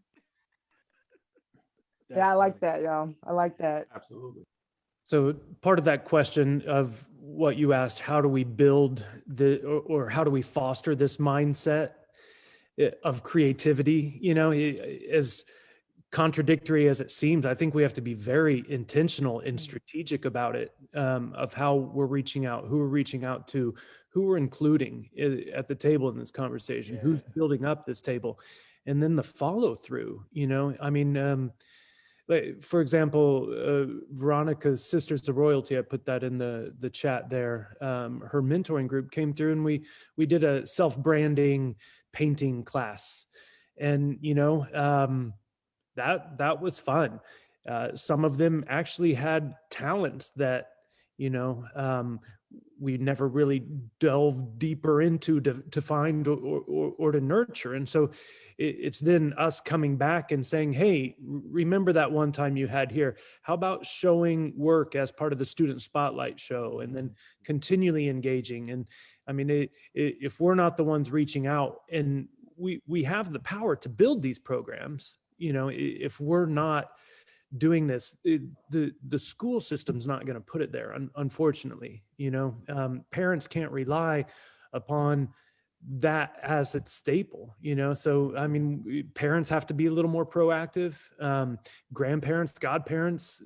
I like that, y'all. I like that. Absolutely. So part of that question of what you asked, how do we build or how do we foster this mindset of creativity? As contradictory as it seems, I think we have to be very intentional and strategic about it, of how we're reaching out, who we're reaching out to, who we're including at the table in this conversation, who's building up this table, and then the follow through. For example, Veronica's Sisters of Royalty, I put that in the chat there. Her mentoring group came through and we did a self-branding painting class. And, that was fun. Some of them actually had talents that, we never really delved deeper into to find or to nurture. And so it's then us coming back and saying, hey, remember that one time you had here? How about showing work as part of the student spotlight show and then continually engaging? And I mean, if we're not the ones reaching out, and we have the power to build these programs, if we're not doing this, the school system's not going to put it there, unfortunately. Parents can't rely upon that as its staple, so I mean, parents have to be a little more proactive. Grandparents, godparents,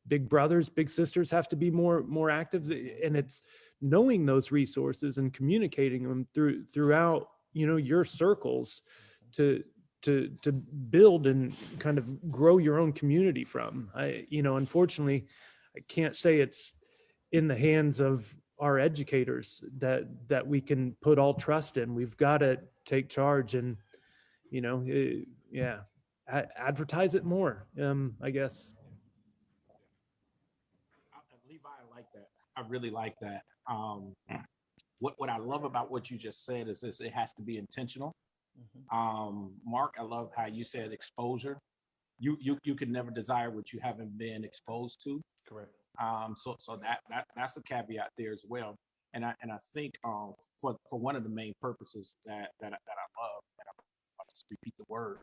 big brothers, big sisters have to be more active, and it's knowing those resources and communicating them throughout your circles to build and kind of grow your own community from. Unfortunately, I can't say it's in the hands of our educators that we can put all trust in. We've got to take charge and, advertise it more, I guess. Levi, I like that. I really like that. What I love about what you just said is it has to be intentional. Mark, I love how you said exposure. You can never desire what you haven't been exposed to. Correct. So that's a caveat there as well. And I think for one of the main purposes that I love, and I'll just repeat the word,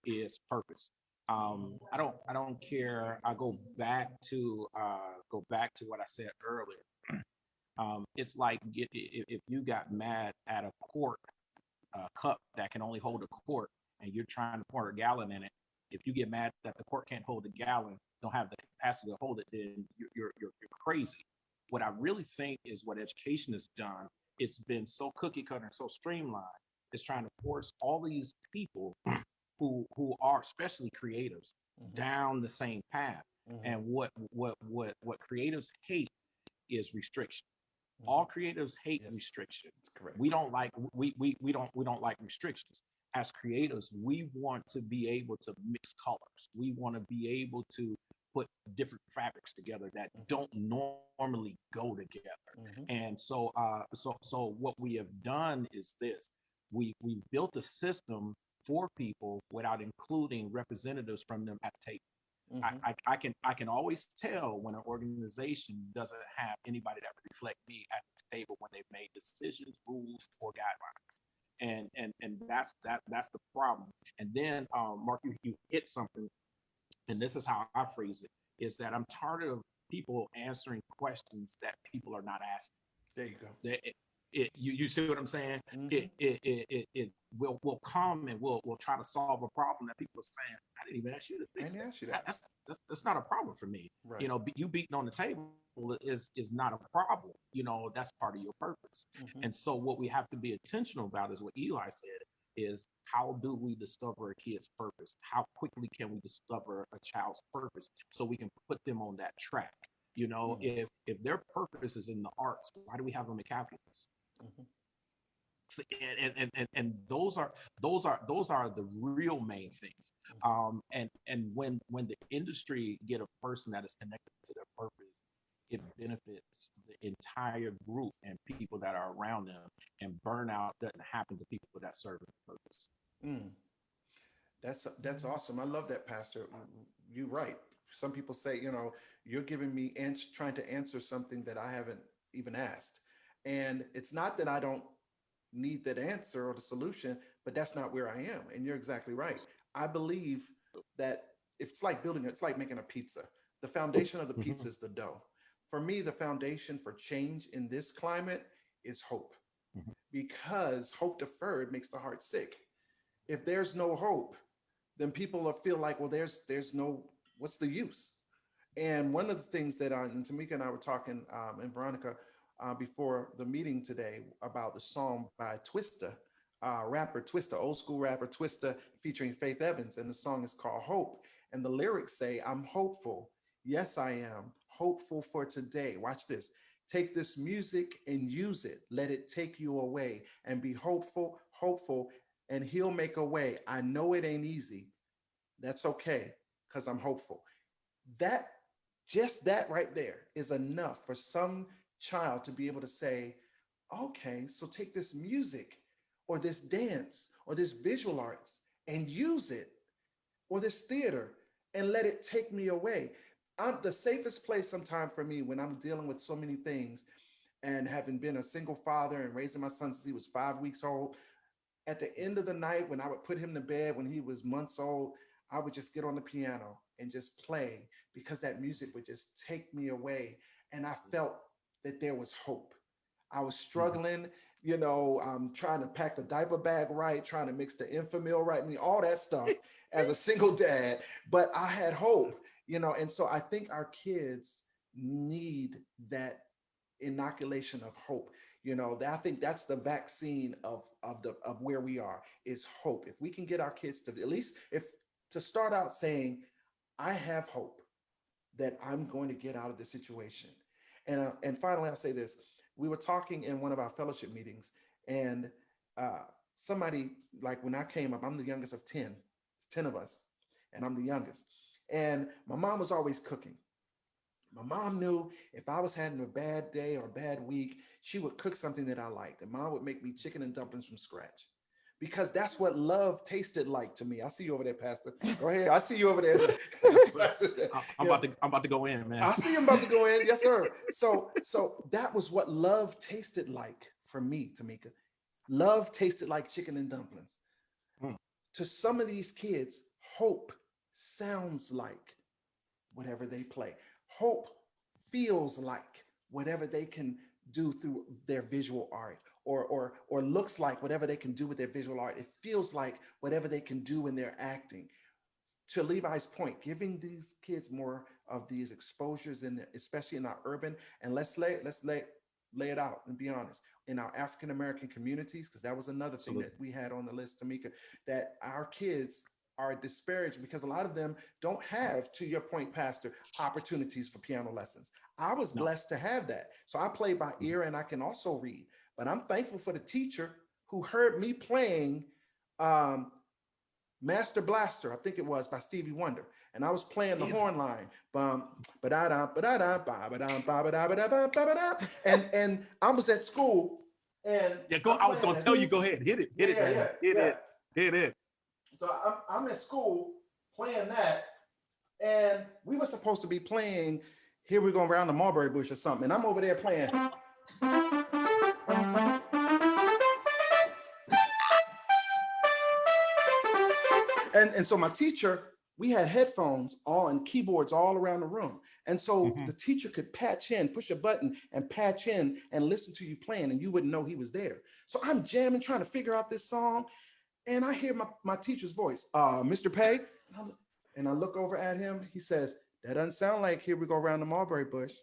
is purpose. I don't care. I go back to what I said earlier. It's like if you got mad at a quart cup that can only hold a quart, and you're trying to pour a gallon in it. If you get mad that the quart can't hold a gallon, don't have the capacity to hold it, then you're crazy. What I really think is what education has done, it's been so cookie cutter and so streamlined. It's trying to force all these people who are especially creatives down the same path. And what creatives hate is restriction. All creatives hate Yes. restriction. That's correct. We don't like we don't like restrictions. As creators, we want to be able to mix colors. We want to be able to put different fabrics together that don't normally go together. And so so what we have done is this. We built a system for people without including representatives from them at the table. I can always tell when an organization doesn't have anybody that reflect me at the table when they've made decisions, rules, or guidelines. And that's the problem. And then Mark, you hit something, and this is how I phrase it, is that I'm tired of people answering questions that people are not asking. There you go. You see what I'm saying? It will come and we'll try to solve a problem that people are saying, I didn't even ask you to fix I didn't that. ask you that. That's not a problem for me. Right. You know, you beating on the table is not a problem. You know, that's part of your purpose. And so what we have to be intentional about is what Eli said, is how do we discover a kid's purpose? How quickly can we discover a child's purpose so we can put them on that track? You know, if their purpose is in the arts, why do we have them in calculus? And those are the real main things. And when the industry get a person that is connected to their purpose, it benefits the entire group and people that are around them, and burnout doesn't happen to people that serve a purpose. That's awesome. I love that, Pastor. You're right. Some people say, you know, you're giving me trying to answer something that I haven't even asked. And it's not that I don't need that answer or the solution, but that's not where I am. And you're exactly right. I believe that if it's like building, it's like making a pizza. The foundation of the pizza is the dough. For me, the foundation for change in this climate is hope, because hope deferred makes the heart sick. If there's no hope, then people will feel like, well, there's no, what's the use? And one of the things that and Tamika and I were talking, and Veronica, before the meeting today, about the song by Twista, rapper Twista, old school rapper Twista, featuring Faith Evans, and the song is called Hope. And the lyrics say, I'm hopeful. Yes, I am hopeful for today. Watch this. Take this music and use it. Let it take you away, and be hopeful, and he'll make a way. I know it ain't easy. That's okay, because I'm hopeful. That, just that right there is enough for some child to be able to say, okay, so take this music or this dance or this visual arts and use it, or this theater, and let it take me away. The safest place sometimes for me when I'm dealing with so many things, and having been a single father and raising my son since he was 5 weeks old, at the end of the night, when I would put him to bed when he was months old, I would just get on the piano and just play, because that music would just take me away. And I felt that there was hope. I was struggling, you know, trying to pack the diaper bag right, trying to mix the Enfamil right, all that stuff as a single dad, but I had hope, you know. And so I think our kids need that inoculation of hope. You know, I think that's the vaccine of where we are, is hope. If we can get our kids to at least, if to start out saying, I have hope that I'm going to get out of this situation. And finally, I'll say this. We were talking in one of our fellowship meetings, and somebody, like when I came up, I'm the youngest of 10. It's 10 of us, and I'm the youngest. And my mom was always cooking. My mom knew if I was having a bad day or a bad week, she would cook something that I liked. And mom would make me chicken and dumplings from scratch, because that's what love tasted like to me. I see you over there, Pastor. Go ahead. I see you over there. I'm about to go in, man. I see him about to go in. Yes, sir. So that was what love tasted like for me, Tamika. Love tasted like chicken and dumplings. To some of these kids, hope sounds like whatever they play. Hope feels like whatever they can do through their visual art, or looks like whatever they can do with their visual art. It feels like whatever they can do in their acting. To Levi's point, giving these kids more of these exposures, especially in our urban, and let's lay it out and be honest, in our African American communities, because that was another thing that we had on the list, Tamika, that our kids are disparaged because a lot of them don't have, to your point, Pastor, opportunities for piano lessons. I was blessed to have that. So I play by ear and I can also read. But I'm thankful for the teacher who heard me playing Master Blaster, I think it was, by Stevie Wonder. And I was playing the horn line. And I was at school and I was gonna tell you, go ahead, hit it, man. Hit it. So I'm at school playing that, and we were supposed to be playing Here We Go Around the Mulberry Bush or something. And I'm over there playing. And so my teacher, we had headphones on, keyboards all around the room. And so the teacher could patch in, push a button and patch in and listen to you playing, and you wouldn't know he was there. So I'm jamming, trying to figure out this song. And I hear my teacher's voice, Mr. Pay. And I look over at him. He says, that doesn't sound like Here We Go Around the Mulberry Bush.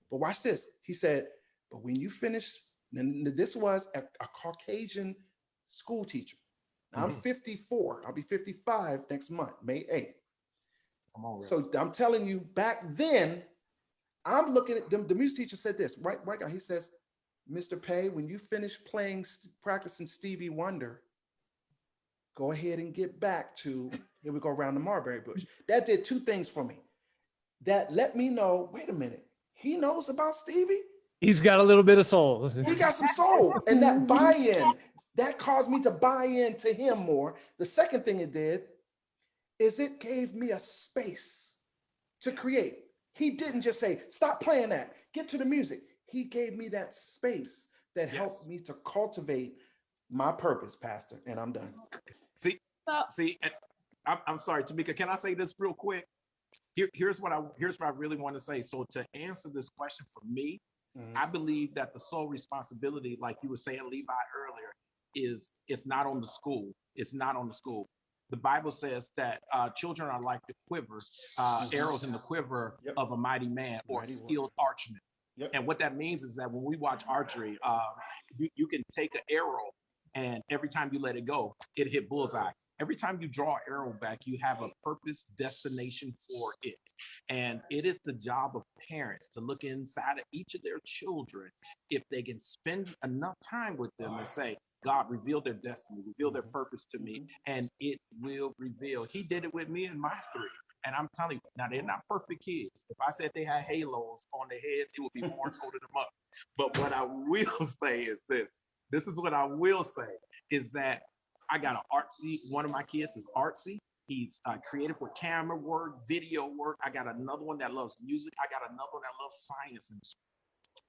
But watch this. He said, but when you finish, and this was a Caucasian school teacher. Now, I'm 54. I'll be 55 next month, May 8th. So I'm telling you, back then, I'm looking at them. The music teacher said this, right guy. He says, Mr. Pay, when you finish practicing Stevie Wonder, go ahead and get back to Here We Go Around the Mulberry Bush. That did two things for me. That let me know, wait a minute, he knows about Stevie? He's got a little bit of soul. He got some soul. And that buy-in, that caused me to buy into him more. The second thing it did is it gave me a space to create. He didn't just say, stop playing that, get to the music. He gave me that space that helped me to cultivate my purpose, Pastor, and I'm done. See, I'm sorry, Tamika, can I say this real quick? Here's what I really want to say. So to answer this question for me, I believe that the sole responsibility, like you were saying, Levi, earlier, it's not on the school. It's not on the school. The Bible says that children are like the quiver, arrows in the quiver of a mighty man or a skilled archman. And what that means is that when we watch archery, you can take an arrow and every time you let it go, it hit bullseye. Every time you draw an arrow back, you have a purpose, destination for it. And it is the job of parents to look inside of each of their children if they can spend enough time with them and say, God, reveal their destiny, reveal their purpose to me, and it will reveal. He did it with me and my three. And I'm telling you, now they're not perfect kids. If I said they had halos on their heads, it would be more holding them up. But what I will say is this. This is what I will say is that I got an artsy, one of my kids is artsy. He's creative with camera work, video work. I got another one that loves music. I got another one that loves science. And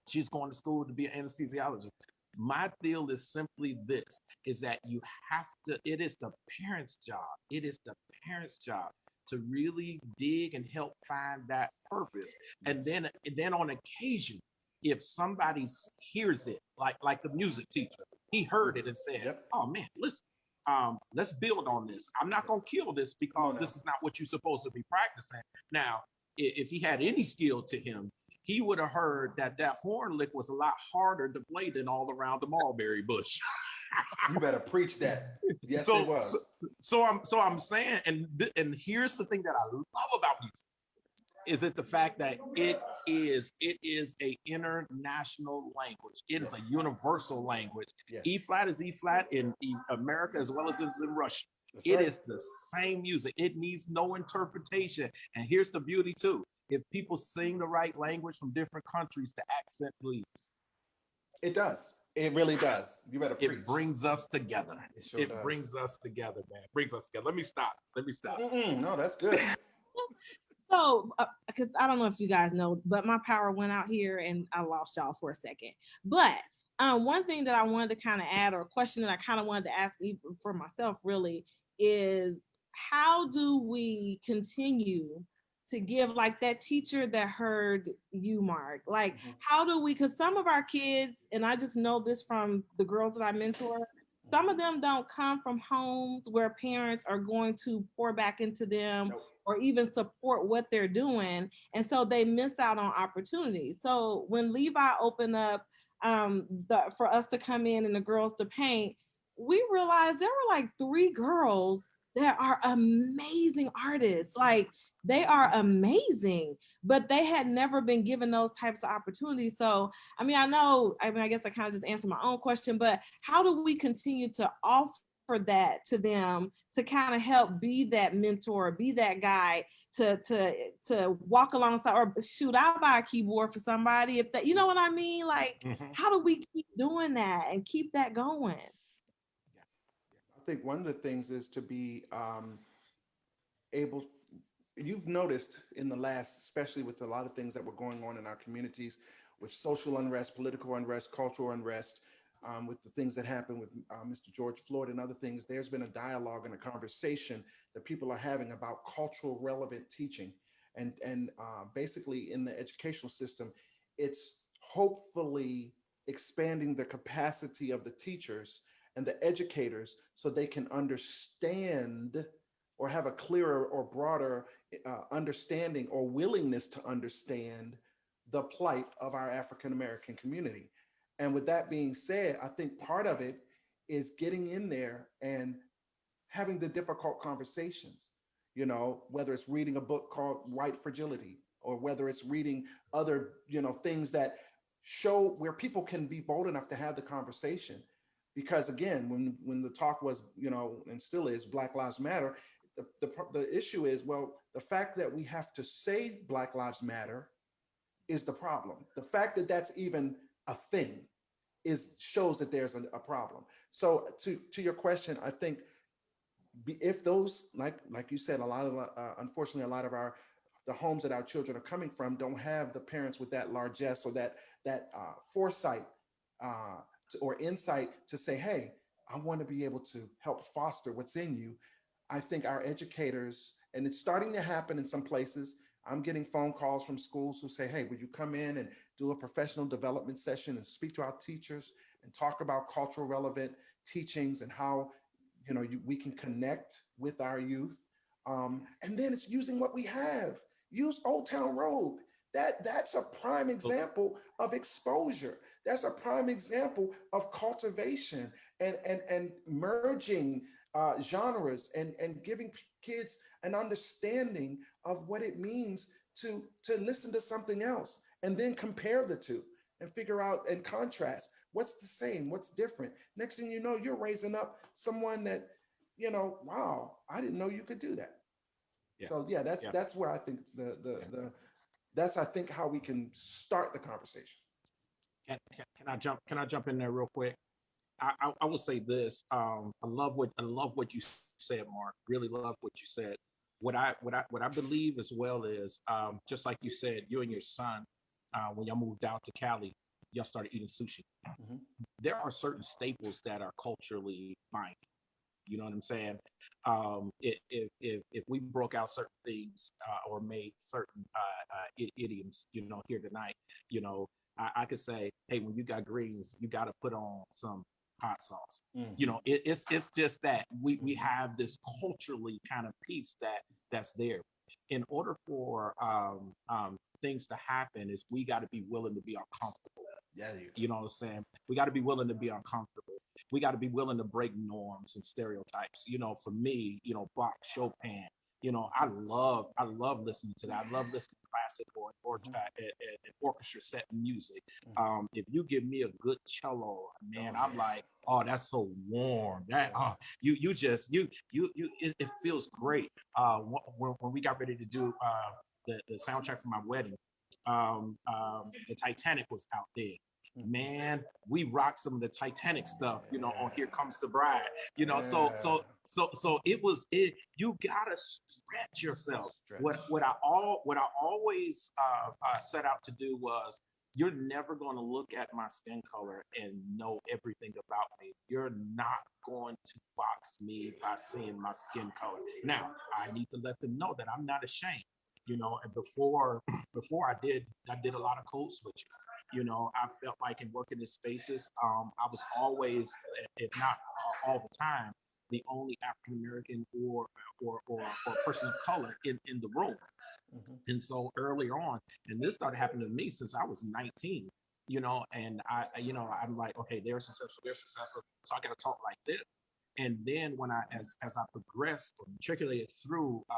she's going to school to be an anesthesiologist. My deal is simply this, is that you have to, it is the parents' job. It is the parents' job to really dig and help find that purpose. And then on occasion, if somebody hears it, like the music teacher, he heard it and said, oh man, listen, let's build on this. I'm not going to kill this because this is not what you're supposed to be practicing. Now, if he had any skill to him, he would have heard that horn lick was a lot harder to play than all around the mulberry bush. You better preach that. Yes, it was. So I'm saying, and here's the thing that I love about music, is it the fact that it is a international language. It is a universal language. Yes. E flat is E flat in America as well as it's in Russia. It is the same music. It needs no interpretation. And here's the beauty too. If people sing the right language from different countries, the accent leaves. It does. It really does. You better preach. It brings us together. It brings us together, man. It brings us together. Let me stop. No, that's good. So, because I don't know if you guys know, but my power went out here and I lost y'all for a second. But one thing that I wanted to kind of add, or a question that I kind of wanted to ask even for myself really, is how do we continue to give like that teacher that heard you, Mark? Like, how do we, because some of our kids, and I just know this from the girls that I mentor, some of them don't come from homes where parents are going to pour back into them or even support what they're doing. And so they miss out on opportunities. So when Levi opened up for us to come in and the girls to paint, we realized there were like 3 girls there are amazing artists. Like, they are amazing, but they had never been given those types of opportunities. So, I mean, I guess I kind of just answered my own question, but how do we continue to offer that to them to kind of help be that mentor, be that guy to walk alongside, or shoot, I'll buy a keyboard for somebody if that, you know what I mean? Like, how do we keep doing that and keep that going? I think one of the things is to be able, you've noticed in the last, especially with a lot of things that were going on in our communities with social unrest, political unrest, cultural unrest, with the things that happened with Mr. George Floyd and other things, there's been a dialogue and a conversation that people are having about cultural relevant teaching. And basically in the educational system, it's hopefully expanding the capacity of the teachers and the educators so they can understand or have a clearer or broader understanding or willingness to understand the plight of our African American community. And with that being said, I think part of it is getting in there and having the difficult conversations, you know, whether it's reading a book called White Fragility, or whether it's reading other, you know, things that show where people can be bold enough to have the conversation. Because again, when the talk was, you know, and still is, Black Lives Matter, the issue is, well, the fact that we have to say Black Lives Matter is the problem. The fact that that's even a thing shows that there's a problem. So to your question, I think if those, like you said, a lot of unfortunately, a lot of the homes that our children are coming from don't have the parents with that largesse or that foresight or insight to say, hey, I want to be able to help foster what's in you. I think our educators, and it's starting to happen in some places. I'm getting phone calls from schools who say, hey, would you come in and do a professional development session and speak to our teachers and talk about cultural relevant teachings and how, you know, we can connect with our youth. And then it's using what we have. Use Old Town Road. That's a prime example of exposure. That's a prime example of cultivation and merging genres and giving kids an understanding of what it means to listen to something else and then compare the two and figure out and contrast what's the same, what's different. Next thing you know, you're raising up someone that, you know, wow, I didn't know you could do that. Yeah. So yeah, that's where I think that's I think how we can start the conversation. Can I jump in there real quick? I will say this. I love what you said, Mark. Really love what you said. What I believe as well is just like you said, you and your son, when y'all moved out to Cali, y'all started eating sushi. Mm-hmm. There are certain staples that are culturally binding. You know what I'm saying? If we broke out certain things or made certain idioms, you know, here tonight, you know, I could say, hey, when you got greens, you got to put on some hot sauce. Mm-hmm. You know, it's just that we have this culturally kind of piece that's there. In order for things to happen, is we got to be willing to be uncomfortable. Yeah, you know what I'm saying? We got to be willing to be uncomfortable. We got to be willing to break norms and stereotypes. You know, for me, you know, Bach, Chopin, you know, I love listening to that. I love listening to classic or orchestra set music. If you give me a good cello, man, I'm like, oh, that's so warm. That it feels great. When we got ready to do the soundtrack for my wedding, the Titanic was out there. Man, we rocked some of the Titanic stuff, you know, on Here Comes the Bride, you know, so you gotta stretch yourself. What I always set out to do was, you're never going to look at my skin color and know everything about me. You're not going to box me by seeing my skin color. Now, I need to let them know that I'm not ashamed. You know, and before I did a lot of code switching. You know, I felt like in working in spaces, I was always, if not all the time, the only African American or person of color in the room. Mm-hmm. And so earlier on, and this started happening to me since I was 19. You know, and I'm like, okay, they're successful, so I got to talk like this. And then when as I progressed or matriculated through the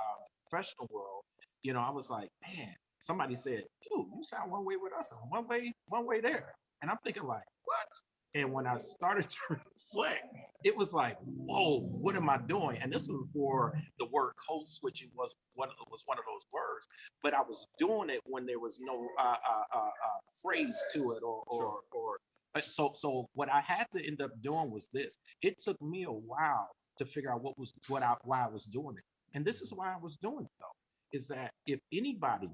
professional world, I was like, man, somebody said, dude, you sound one way with us and one way there. And I'm thinking like, what? And when I started to reflect, it was like, whoa, what am I doing? And this was before the word code switching was one of those words. But I was doing it when there was no phrase to it, so what I had to end up doing was this. It took me a while to figure out why I was doing it. And this is why I was doing it though, is that if anybody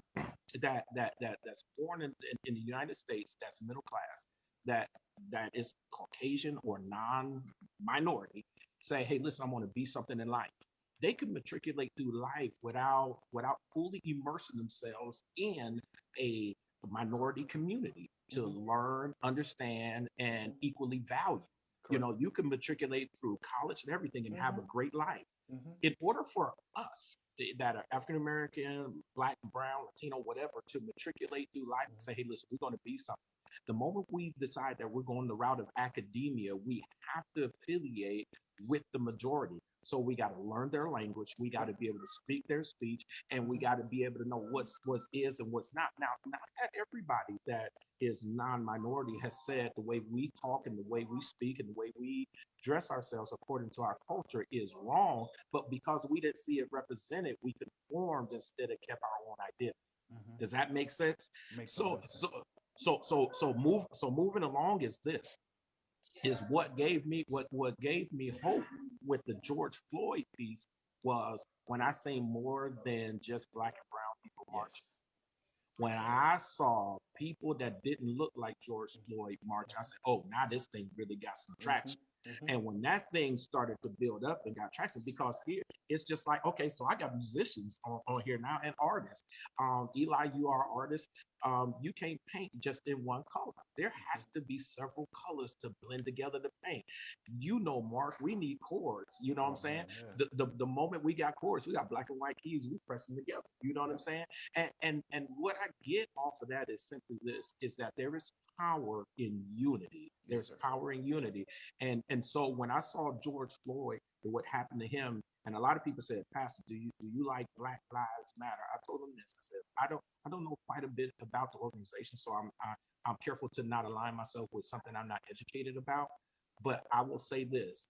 that's born in the United States, that's middle class, that is Caucasian or non-minority, say, hey, listen, I want to be something in life. They can matriculate through life without fully immersing themselves in a minority community to learn, understand, and equally value. You can matriculate through college and everything and have a great life. In order for us that are African American, Black, Brown, Latino, whatever, to matriculate through life and say, hey, listen, we're going to be something. The moment we decide that we're going the route of academia, we have to affiliate with the majority. So we got to learn their language. We got to be able to speak their speech, and we got to be able to know what is and what's not. Now, not everybody that is non-minority has said the way we talk and the way we speak and the way we dress ourselves according to our culture is wrong. But because we didn't see it represented, we conformed instead of kept our own identity. Does that make sense? So moving along is what gave me hope with the George Floyd piece was when I say more than just Black and brown people marching. When I saw people that didn't look like George Floyd march, I said, oh, now this thing really got some traction. And when that thing started to build up and got traction, because here it's just like, okay, so I got musicians on here now and artists. Eli, you are an artist. You can't paint just in one color. There has to be several colors to blend together to paint. Mark, we need chords. You know what I'm saying? The moment we got chords, we got black and white keys, we press them together. You know what I'm saying? And what I get off of that is simply this, is that there is power in unity. There's power in unity. And so when I saw George Floyd and what happened to him, and a lot of people said, Pastor, do you like Black Lives Matter? I told them this. I said, I don't know quite a bit about the organization, so I'm careful to not align myself with something I'm not educated about. But I will say this,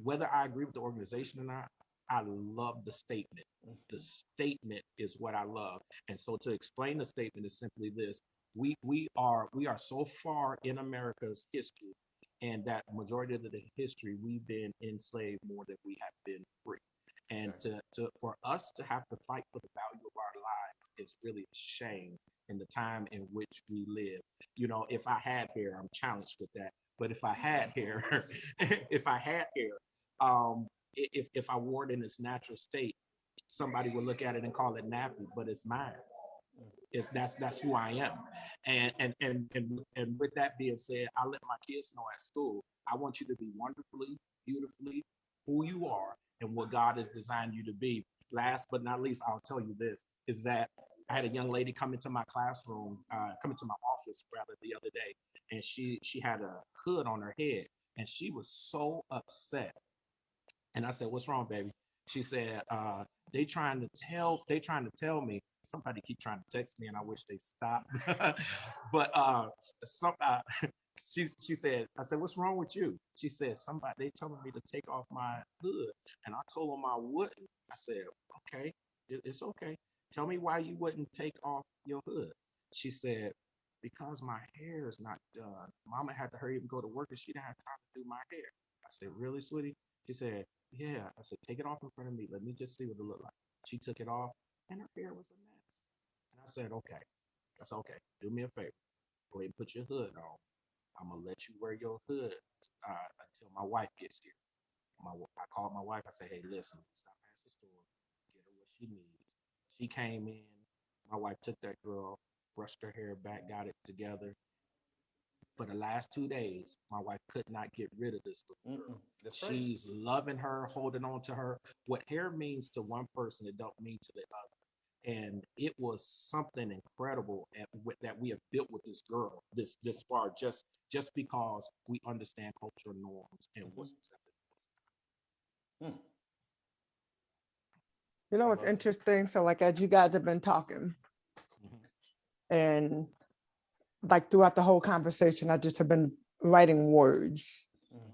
whether I agree with the organization or not, I love the statement. The statement is what I love. And so to explain the statement is simply this. We are so far in America's history, and that majority of the history we've been enslaved more than we have been free. And for us to have to fight for the value of our lives is really a shame in the time in which we live. If I had hair, I'm challenged with that. But if I had hair, if I wore it in its natural state, somebody would look at it and call it nappy, but it's mine. That's who I am. And with that being said, I let my kids know at school, I want you to be wonderfully, beautifully who you are and what God has designed you to be. Last but not least, I'll tell you this, is that I had a young lady come into my classroom, come into my office rather the other day, and she had a hood on her head, and she was so upset. And I said, what's wrong, baby? She said, they trying to tell me, somebody keep trying to text me and I wish they stopped. But she said, I said, what's wrong with you? She said, they telling me to take off my hood. And I told them I wouldn't. I said, okay, it's okay. Tell me why you wouldn't take off your hood. She said, because my hair is not done. Mama had to hurry and go to work and she didn't have time to do my hair. I said, really, sweetie? She said, yeah. I said, take it off in front of me. Let me just see what it looked like. She took it off and her hair was a mess. And I said, okay. I said, okay, do me a favor. Go ahead and put your hood on. I'm going to let you wear your hood until my wife gets here. I called my wife. I said, hey, listen, stop past the store. Get her what she needs. She came in. My wife took that girl, brushed her hair back, got it together. For the last 2 days, my wife could not get rid of this little girl. She's loving her, holding on to her. What hair means to one person, it don't mean to the other. And it was something incredible that we have built with this girl this far, just because we understand cultural norms and what's accepted. You know I what's love it. interesting? So like as you guys have been talking and like throughout the whole conversation, I just have been writing words. Mhm.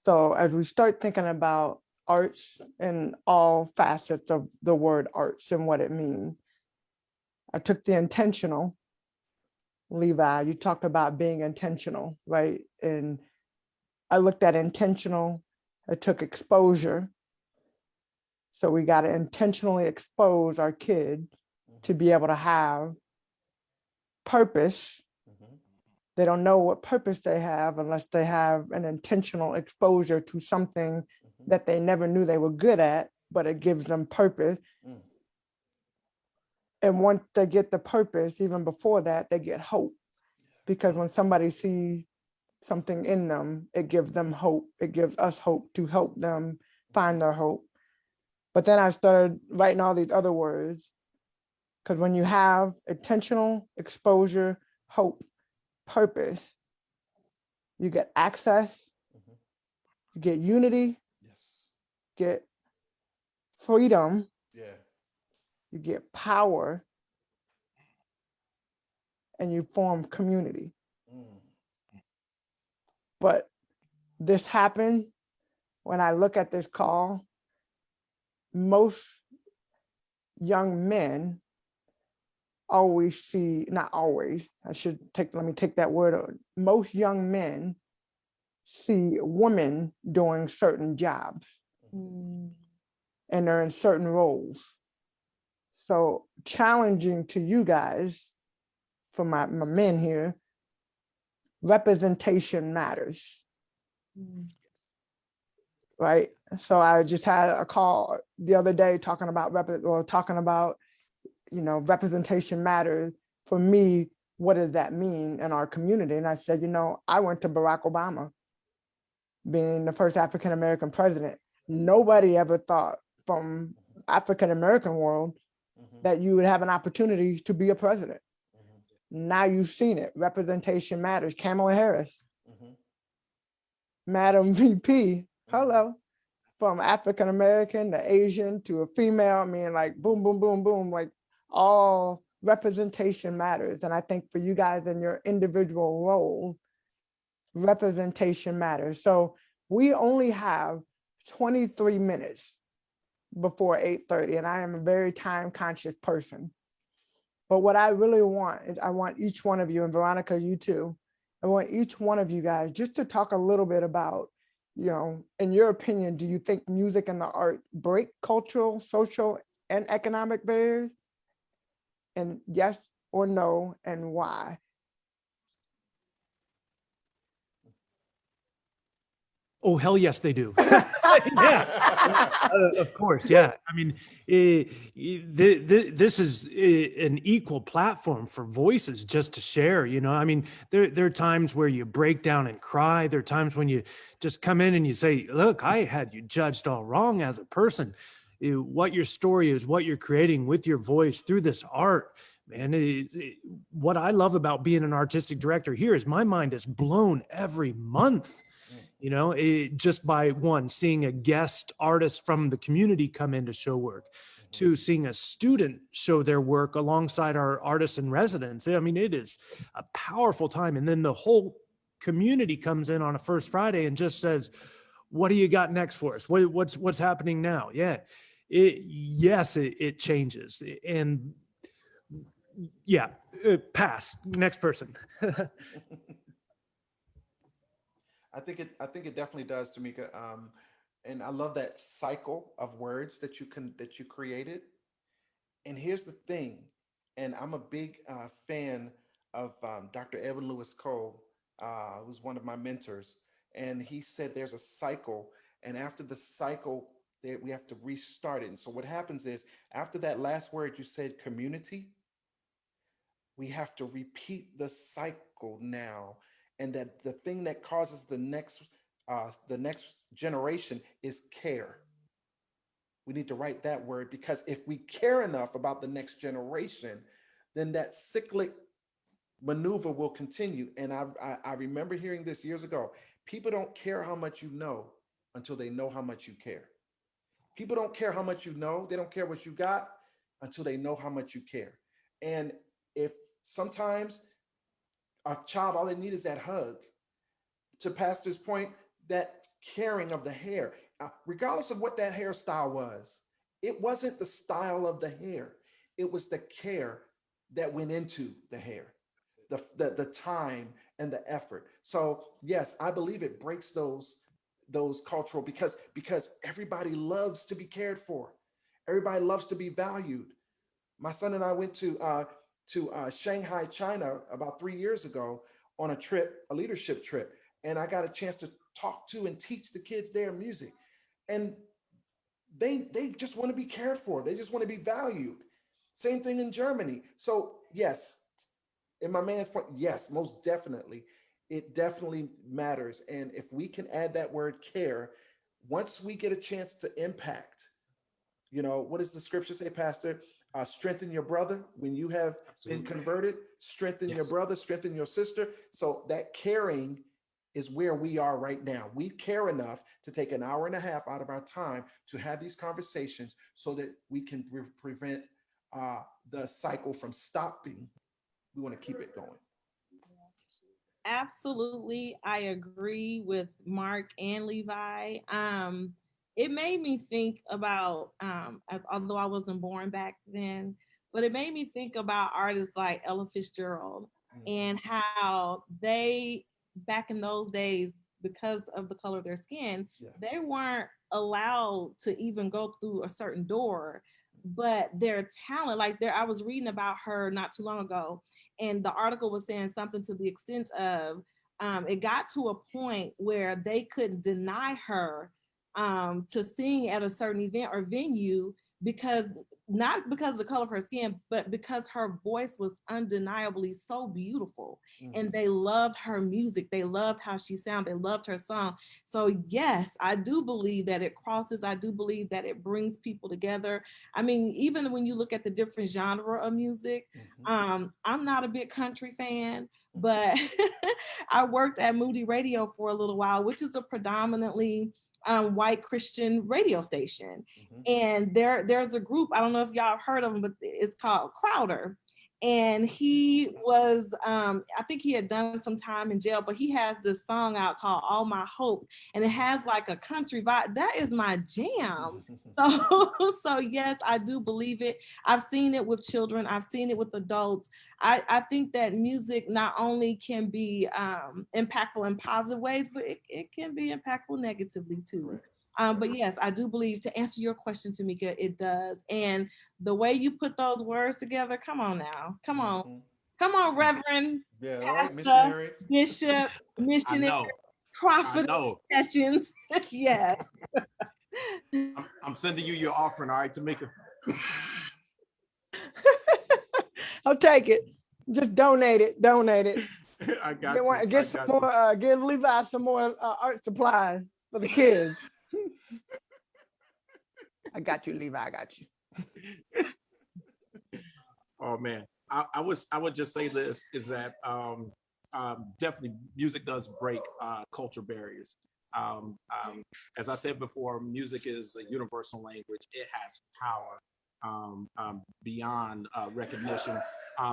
So as we start thinking about arts and all facets of the word arts and what it means, I took the intentional. Levi, you talked about being intentional, right? And I looked at intentional, I took exposure. So we got to intentionally expose our kids to be able to have purpose. Mhm. They don't know what purpose they have unless they have an intentional exposure to something Mhm. that they never knew they were good at, but it gives them purpose. Mm. And once they get the purpose, even before that, they get hope. Because when somebody sees something in them, it gives them hope. It gives us hope to help them find their hope. But then I started writing all these other words because when you have intentional exposure, hope, purpose, you get access, Mhm. you get unity, Yes. get freedom, Yeah. you get power, and you form community. Mm. But this happened when I look at this call, most young men always see, not always, let me take that word out. Most young men see women doing certain jobs Mm. and they're in certain roles. So challenging to you guys, for my men here, representation matters, Mm. right? So I just had a call the other day talking about representation matters. For me, what does that mean in our community? And I said, I went to Barack Obama being the first African American president. Nobody ever thought from African American world Mhm. that you would have an opportunity to be a president. Mhm. Now you've seen it. Representation matters. Kamala Harris, Mhm. Madam VP, Mhm. hello, from African American to Asian to a female. I mean, like boom, boom, boom, boom, like all representation matters. And I think for you guys in your individual role, representation matters. So we only have 23 minutes before 8:30, and I am a very time conscious person. But what I really want is I want each one of you, and Veronica, you too, I want each one of you guys just to talk a little bit about, in your opinion, do you think music and the art break cultural, social, and economic barriers? And yes or no, and why? Oh, hell yes, they do. Yeah, of course. Yeah. I mean, this is an equal platform for voices just to share, I mean, there are times where you break down and cry. There are times when you just come in and you say, look, I had you judged all wrong as a person. What your story is, what you're creating with your voice through this art, man. What I love about being an artistic director here is my mind is blown every month. Just by seeing a guest artist from the community come in to show work, to seeing a student show their work alongside our artists in residence. I mean, it is a powerful time. And then the whole community comes in on a first Friday and just says, what do you got next for us? What's happening now? Yeah. It changes. And yeah, pass. Next person. I think it definitely does, Tamika. And I love that cycle of words that you created. And here's the thing, and I'm a big fan of Dr. Evan Lewis Cole, who's one of my mentors. And he said there's a cycle, and after the cycle, we have to restart it. And so what happens is, after that last word you said, community, we have to repeat the cycle now, and that the thing that causes the next generation is care. We need to write that word, because if we care enough about the next generation, then that cyclic maneuver will continue. And I remember hearing this years ago. People don't care how much you know until they know how much you care. People don't care how much you know. They don't care what you got until they know how much you care. And if sometimes a child, all they need is that hug. To Pastor's point, that caring of the hair, regardless of what that hairstyle was, it wasn't the style of the hair. It was the care that went into the hair, the time and the effort. So yes, I believe it breaks those cultural, because everybody loves to be cared for. Everybody loves to be valued. My son and I went to Shanghai, China, about 3 years ago on a trip, a leadership trip, and I got a chance to talk to and teach the kids their music, and they just want to be cared for. They just want to be valued. Same thing in Germany. So yes, in my man's point, yes, most definitely, it definitely matters. And if we can add that word care, once we get a chance to impact, what does the scripture say, Pastor? Strengthen your brother when you have been converted. Strengthen your brother, strengthen your sister. So that caring is where we are right now. We care enough to take an hour and a half out of our time to have these conversations so that we can prevent the cycle from stopping. We want to keep it going. Absolutely, I agree with Mark and Levi. It made me think about, although I wasn't born back then, but it made me think about artists like Ella Fitzgerald and how they, back in those days, because of the color of their skin, they weren't allowed to even go through a certain door. But their talent, I was reading about her not too long ago, and the article was saying something to the extent of it got to a point where they couldn't deny her to sing at a certain event or venue, because not because of the color of her skin, but because her voice was undeniably so beautiful. And they loved her music. They loved how she sounded. They loved her song. So yes, I do believe that it crosses. I do believe that it brings people together. I mean, even when you look at the different genre of music, I'm not a big country fan, but I worked at Moody Radio for a little while, which is a predominantly white Christian radio station. And there's a group, I don't know if y'all have heard of them, but it's called Crowder. And he was, I think he had done some time in jail, but he has this song out called All My Hope, and it has like a country vibe. That is my jam. So yes, I do believe it. I've seen it with children. I've seen it with adults. I think that music not only can be impactful in positive ways, but it can be impactful negatively too. But yes, I do believe, to answer your question, Tamika, it does. And the way you put those words together, come on now. Come on, Reverend, Yeah, Pastor, right, missionary, Bishop, missionary, prophet, Sessions. Yeah. I'm sending you your offering, all right, Tamika? I'll take it. Just donate it. I got you. Get some more. Give Levi some more art supplies for the kids. I got you, Levi. I got you. Oh man, I would just say this is that definitely music does break culture barriers. As I said before, music is a universal language. It has power beyond recognition.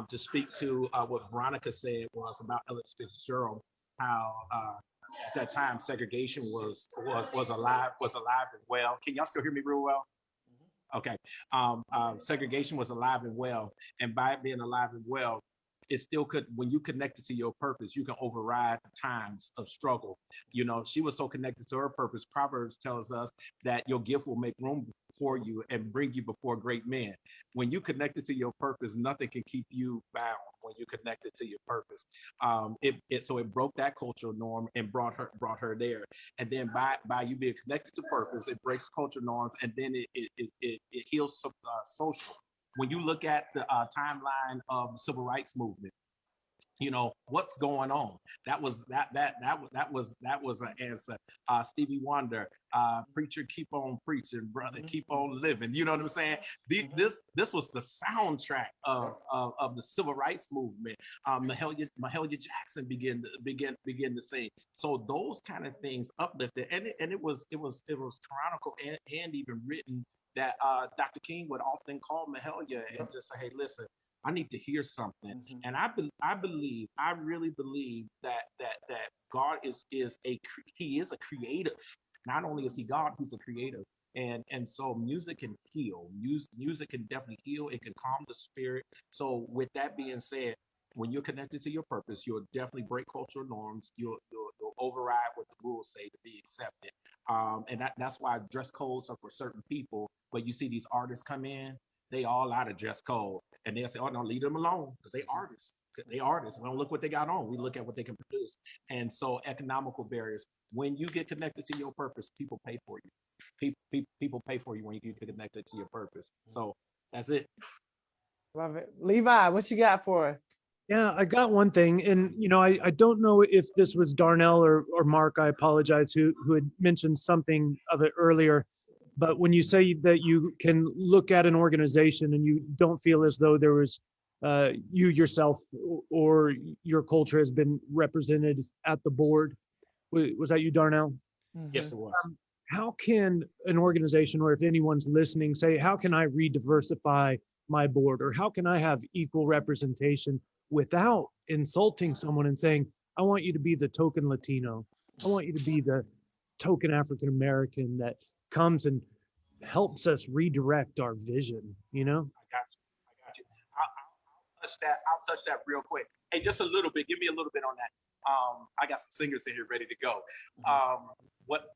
To speak to what Veronica said was about Ella Fitzgerald, how at that time segregation was alive and well. Can y'all still hear me real well? Okay. Segregation was alive and well, and by it being alive and well, it still could, when you connected to your purpose, you can override the times of struggle. She was so connected to her purpose. Proverbs tells us that your gift will make room for you and bring you before great men. When you connected to your purpose, nothing can keep you bound. When you connected to your purpose, so it broke that cultural norm and brought her there. And then by you being connected to purpose, it breaks cultural norms, and then it heals social. When you look at the timeline of the civil rights movement, You know, what's going on? That was an answer. Stevie Wonder, preacher, keep on preaching, brother, keep on living. You know what I'm saying? This was the soundtrack of the civil rights movement. Mahalia Jackson began to sing. So those kind of things uplifted, and it was chronicled and even written that Dr. King would often call Mahalia and just say, hey, listen, I need to hear something. Mm-hmm. And I really believe that God is a creative. Not only is he God, he's a creative. And so music can heal. Music can definitely heal. It can calm the spirit. So with that being said, when you're connected to your purpose, you'll definitely break cultural norms. You'll override what the rules say to be accepted. And that's why dress codes are for certain people. But you see these artists come in, they all out of dress code. And they'll say, oh, no, leave them alone because they artists. They artists. We don't look what they got on. We look at what they can produce. And so economical barriers. When you get connected to your purpose, people pay for you. People pay for you when you get connected to your purpose. So that's it. Love it. Levi, what you got for us? Yeah, I got one thing. And, you know, I don't know if this was Darnell or Mark, I apologize, who had mentioned something of it earlier. But when you say that you can look at an organization and you don't feel as though there was you yourself or your culture has been represented at the board, was that you, Darnell? Mm-hmm. Yes, it was. How can an organization, or if anyone's listening, say, how can I re-diversify my board, or how can I have equal representation without insulting someone and saying, I want you to be the token Latino, I want you to be the token African American that comes and helps us redirect our vision, you know? I got you. I'll touch that real quick. Hey, just a little bit. Give me a little bit on that. I got some singers in here ready to go. What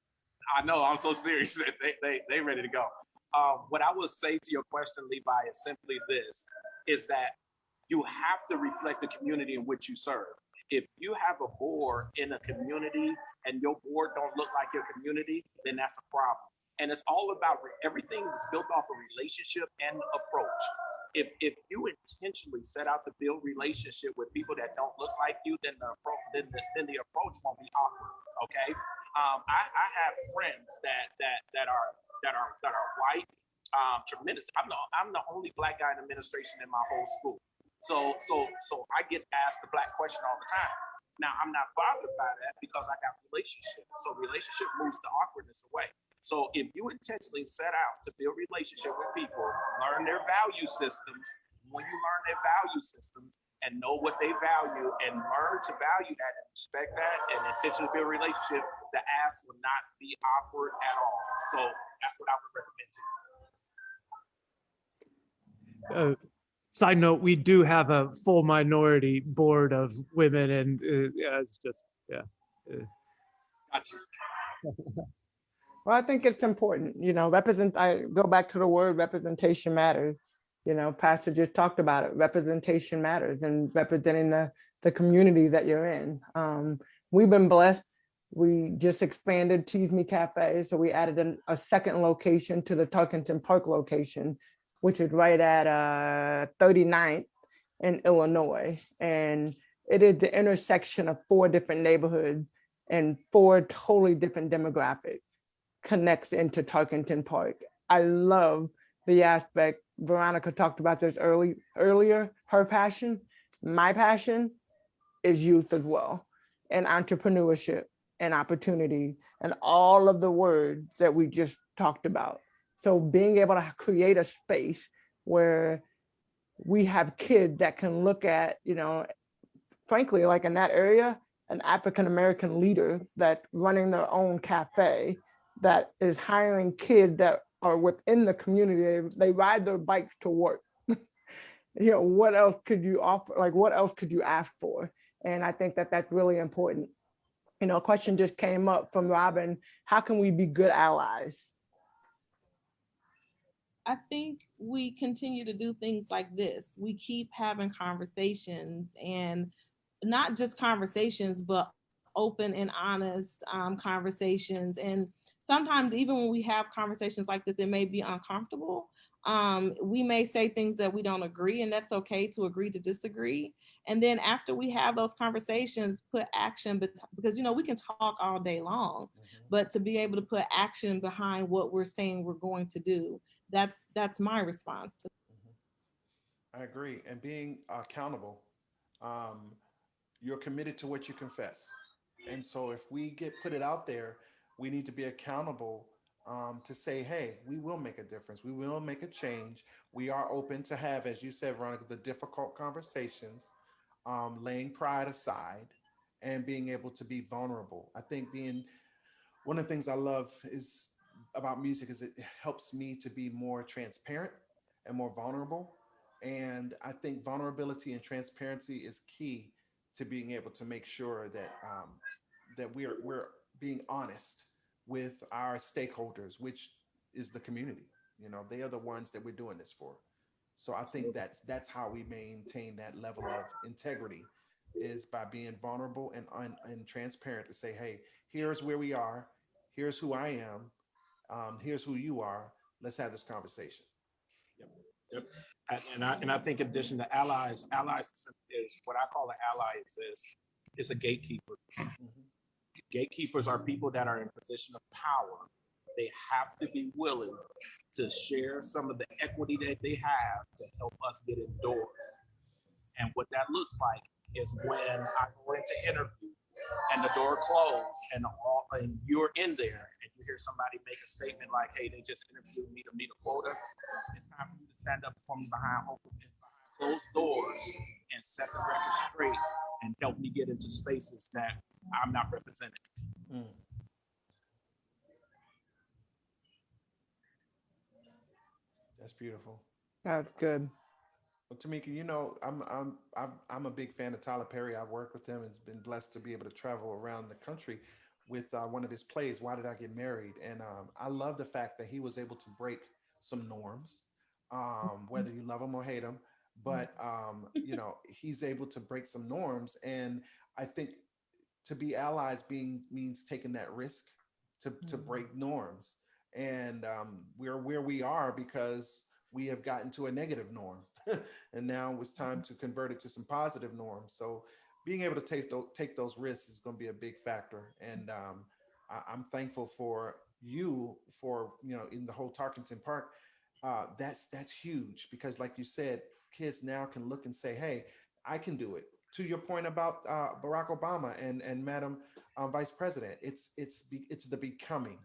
I know, I'm so serious. They ready to go. What I would say to your question, Levi, is simply this: is that you have to reflect the community in which you serve. If you have a board in a community and your board don't look like your community, then that's a problem. And it's all about everything is built off of relationship and approach. If you intentionally set out to build relationship with people that don't look like you, then the approach won't be awkward. Okay. I have friends that are white, tremendous. I'm the only black guy in administration in my whole school. So I get asked the black question all the time. Now I'm not bothered by that because I got relationship. So relationship moves the awkwardness away. So if you intentionally set out to build relationship with people, learn their value systems, when you learn their value systems and know what they value and learn to value that and respect that and intentionally build a relationship, the ask will not be awkward at all. So that's what I would recommend to you. Side note, we do have a full minority board of women, and it's just, yeah. Got you. Well, I think it's important, you know, I go back to the word representation matters. You know, Pastor just talked about it. Representation matters, and representing the community that you're in. We've been blessed. We just expanded Tease Me Cafe. So we added a second location to the Tarkington Park location, which is right at 39th in Illinois. And it is the intersection of 4 different neighborhoods and 4 totally different demographics connects into Tarkington Park. I love the aspect, Veronica talked about this earlier, her passion. My passion is youth as well, and entrepreneurship and opportunity and all of the words that we just talked about. So being able to create a space where we have kids that can look at, you know, frankly, like in that area, an African-American leader that's running their own cafe that is hiring kids that are within the community. They ride their bikes to work. You know, what else could you offer? Like, what else could you ask for? And I think that that's really important. You know, a question just came up from Robin. How can we be good allies? I think we continue to do things like this. We keep having conversations, and not just conversations, but open and honest conversations. And sometimes even when we have conversations like this, it may be uncomfortable, We may say things that we don't agree, and that's okay to agree to disagree. And then after we have those conversations, put action, because we can talk all day long, but to be able to put action behind what we're saying we're going to do, that's my response to. I agree. And being accountable, um, you're committed to what you confess. And so if we get put it out there, we need to be accountable, to say, hey, we will make a difference. We will make a change. We are open to have, as you said, Veronica, the difficult conversations, laying pride aside and being able to be vulnerable. I think being one of the things I love is about music is it helps me to be more transparent and more vulnerable. And I think vulnerability and transparency is key to being able to make sure that that we're being honest with our stakeholders, which is the community. You know, they are the ones that we're doing this for. So I think that's how we maintain that level of integrity is by being vulnerable and transparent to say, hey, here's where we are, here's who I am, here's who you are. Let's have this conversation. Yep. Yep. And I think in addition to allies is what I call an ally is a gatekeeper. Mhm. Gatekeepers are people that are in position of power. They have to be willing to share some of the equity that they have to help us get indoors. And what that looks like is when I go into interview and the door closed and you're in there and you hear somebody make a statement like, hey, they just interviewed me to meet a quota. It's time for you to stand up for me behind closed doors and set the record straight and help me get into spaces that I'm not represented. Mm. That's beautiful. That's good. Well, Tamika, you know, I'm a big fan of Tyler Perry. I work with him and been blessed to be able to travel around the country with one of his plays, Why Did I Get Married? And I love the fact that he was able to break some norms, whether you love him or hate him. But you know, he's able to break some norms, and I think to be allies being means taking that risk to break norms. And we're where we are because we have gotten to a negative norm. And now it's time to convert it to some positive norms. So being able to take those risks is going to be a big factor. And I'm thankful for you for, you know, in the whole Tarkington Park. That's huge because, like you said, kids now can look and say, "Hey, I can do it." To your point about Barack Obama and Madam Vice President, it's the becoming,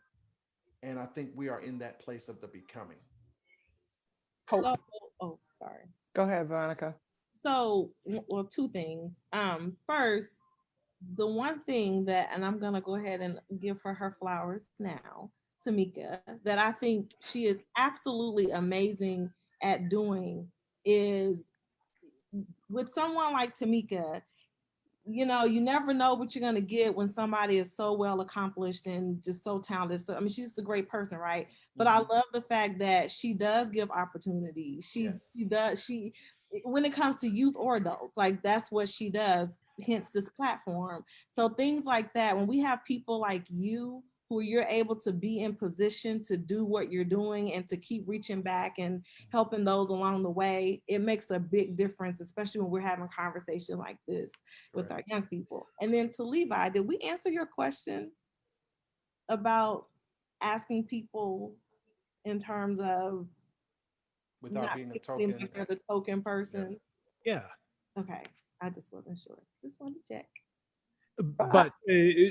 and I think we are in that place of the becoming. Hope. So, oh, sorry. Go ahead, Veronica. So, well, two things. First, the one thing that, and I'm gonna go ahead and give her flowers now, Tamika, that I think she is absolutely amazing at doing is with someone like Tamika, you never know what you're going to get when somebody is so well accomplished and just so talented. So, I mean, she's just a great person, right? But I love the fact that she does give opportunities. Yes. When it comes to youth or adults, like that's what she does, hence this platform. So things like that, when we have people like you who you're able to be in position to do what you're doing and to keep reaching back and helping those along the way, it makes a big difference, especially when we're having a conversation like this with our young people. And then to Levi, did we answer your question about asking people in terms of Without not being a picking token. them as a token person? Yeah. Okay, I just wasn't sure. Just wanted to check. But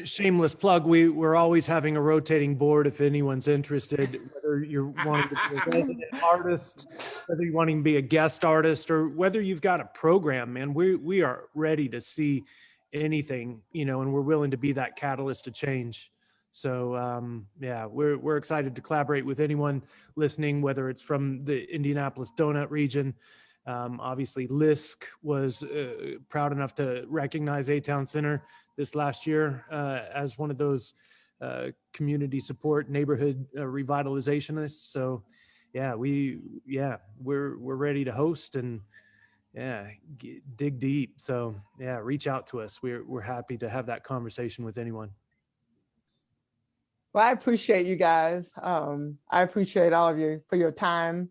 shameless plug, we're always having a rotating board if anyone's interested, whether you're wanting to be a resident artist, whether you're wanting to be a guest artist, or whether you've got a program, man, we are ready to see anything, and we're willing to be that catalyst to change. So yeah, we're excited to collaborate with anyone listening, whether it's from the Indianapolis Donut region. Obviously, LISC was proud enough to recognize A-Town Center this last year as one of those community support neighborhood revitalizationists. So, yeah, we're ready to host and dig deep. So, yeah, reach out to us. We're happy to have that conversation with anyone. Well, I appreciate you guys. I appreciate all of you for your time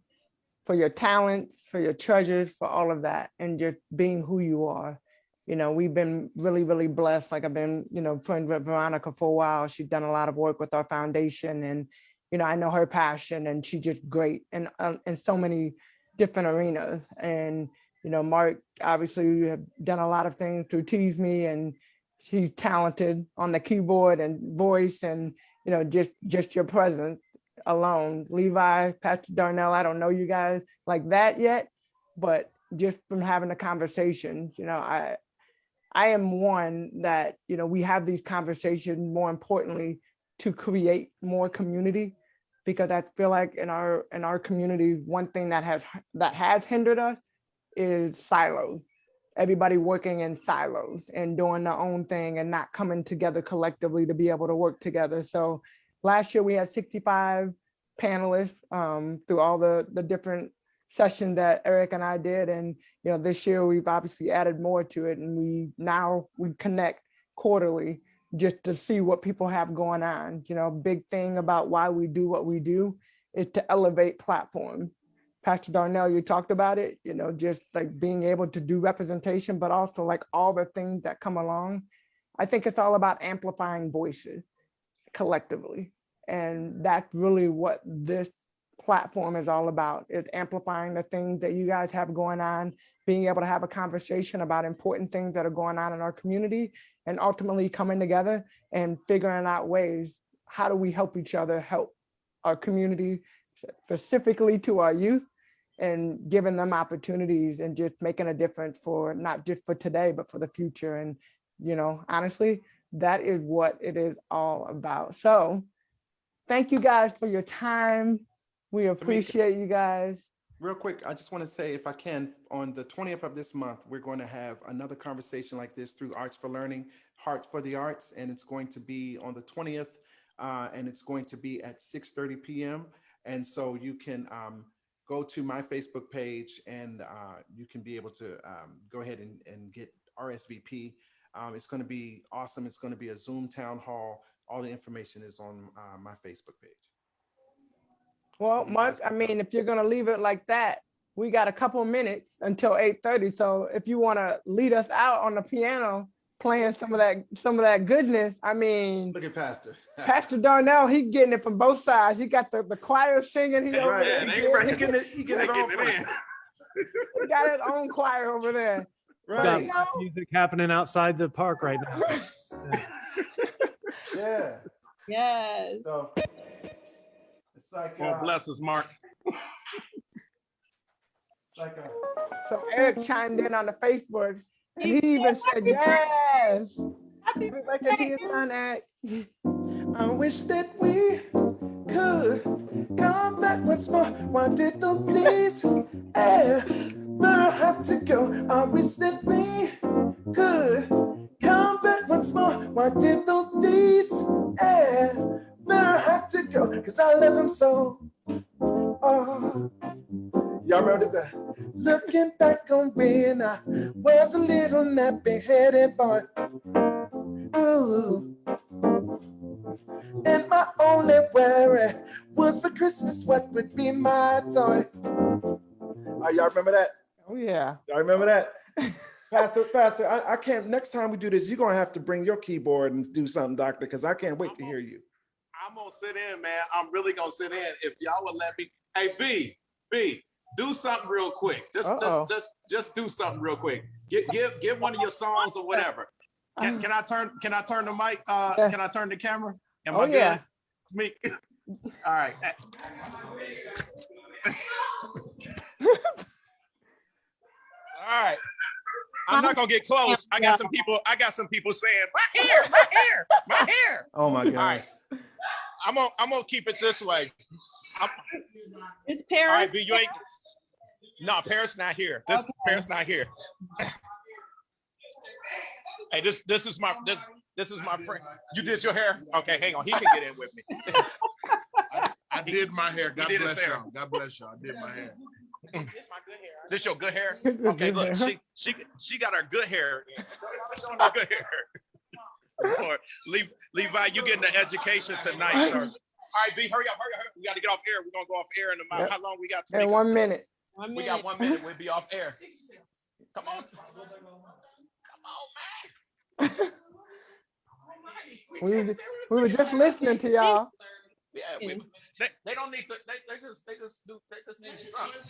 for your talents, for your treasures, for all of that, and just being who you are. You know, we've been really, really blessed. Like I've been, you know, friends with Veronica for a while. She's done a lot of work with our foundation, and you know, I know her passion, and she's just great in so many different arenas. And you know, Mark, obviously, you have done a lot of things to tease me, and he's talented on the keyboard and voice, and you know, just your presence alone. Levi, Pastor Darnell, I don't know you guys like that yet, but just from having the conversations, you know, I am one that, you know, we have these conversations more importantly to create more community, because I feel like in our community, one thing that has hindered us is silos. Everybody working in silos and doing their own thing and not coming together collectively to be able to work together. So last year we had 65 panelists through all the different sessions that Eric and I did. And you know, this year we've obviously added more to it, and we connect quarterly just to see what people have going on. You know, a big thing about why we do what we do is to elevate platforms. Pastor Darnell, you talked about it, you know, just like being able to do representation, but also like all the things that come along. I think it's all about amplifying voices collectively. And that's really what this platform is all about, is amplifying the things that you guys have going on, being able to have a conversation about important things that are going on in our community, and ultimately coming together and figuring out ways, how do we help each other help our community, specifically to our youth, and giving them opportunities and just making a difference for not just for today, but for the future. And, you know, honestly, that is what it is all about. So thank you guys for your time. We appreciate you guys. Real quick, I just want to say, if I can, on the 20th of this month, we're going to have another conversation like this through Arts for Learning, Heart for the Arts, and it's going to be on the 20th, and it's going to be at 6:30 p.m. And so you can go to my Facebook page, and you can be able to go ahead and get RSVP. It's going to be awesome. It's going to be a Zoom town hall. All the information is on my Facebook page. Well, Mark, I mean, if you're gonna leave it like that, we got a couple minutes until 8:30. So if you want to lead us out on the piano, playing some of that goodness, I mean, Look at Pastor. Pastor Darnell, he getting it from both sides. He got the choir singing. He over there. He getting it. He getting it in. He got his own choir over there. Right. Got music happening outside the park right now. Yeah. Yes. So it's like God bless us, Mark. like a, So Eric chimed in on the Facebook, and he even said, yes. Happy birthday to your son, Eric. I wish that we could come back once more. Why did those days ever have to go? I wish that we could come back once more. Why did those days ever have to go? Cause I love them so. Oh, y'all remember this? Looking back on when I was a little nappy-headed boy. Ooh. And my only worry was for Christmas, what would be my toy? Oh, y'all remember that? Oh, yeah. Y'all remember that? Pastor, I can't, next time we do this, you're going to have to bring your keyboard and do something, doctor, because I can't wait to hear you. I'm going to sit in, man. I'm really going to sit in. If y'all would let me. Hey, B, do something real quick. Just do something real quick. Give one of your songs or whatever. Can I turn the mic? Can I turn the camera? Am I good? Yeah. It's me. All right. All right. I'm not gonna get close. I got some people saying, my hair. Oh my God. All right. I'm gonna keep it this way. It's All Paris. right, B, you ain't. No, Paris not here. Okay. Paris not here. Hey, this is my friend. You did your hair? Okay, hang on. He can get in with me. I did my hair. God did his bless hair. y'all. God bless y'all. I did my hair. This my good hair. This your good hair? This is Okay, good look, hair. she got her good hair. Showing her good hair. Lord, Levi, you getting the education tonight, sir. right, B, hurry up. We got to get off air. We're gonna go off air in a minute. Yep. How long we got? In 1 minute. We got 1 minute. We'll be off air. Come on. Man. We were just listening to y'all. Yeah, they don't need to. They just need something.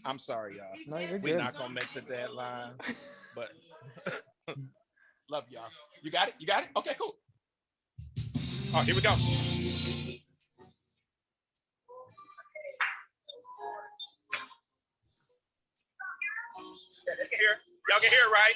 I'm sorry, y'all. No, you're We're good. not gonna make the deadline, but love y'all. You got it? You got it? Okay, cool. Oh, here we go. Yeah, they can hear. Y'all can hear, right?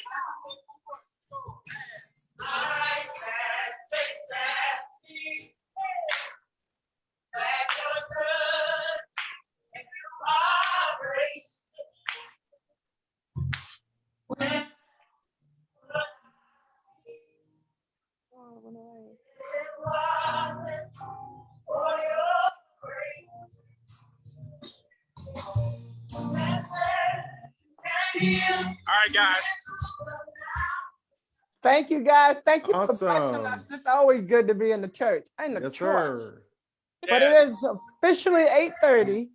All right, guys. Thank you guys. Thank you for Awesome. blessing us. It's always good to be in the church. Ain't a Yes, choice. sir. But it is officially 8:30.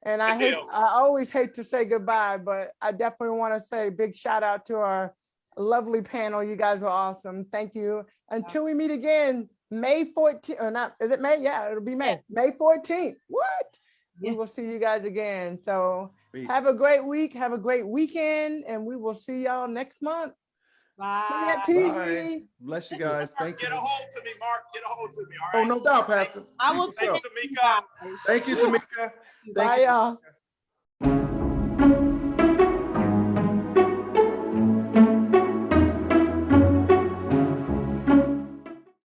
And Good I always hate to say goodbye, but I definitely want to say a big shout out to our lovely panel. You guys are awesome. Thank you. Until we meet again, May 14th, or not, is it May? Yeah, it'll be May. Yeah. May 14th. What? Yeah. We will see you guys again. So Sweet. have a great week. Have a great weekend. And we will see y'all next month. Bye. Bye. Bless you guys. Thank you. Get a hold to me, Mark. Get a hold to me. All Oh, right. no doubt, Pastor. I will Thanks, see Tamika. you guys. Thank you, Tamika. Bye, y'all.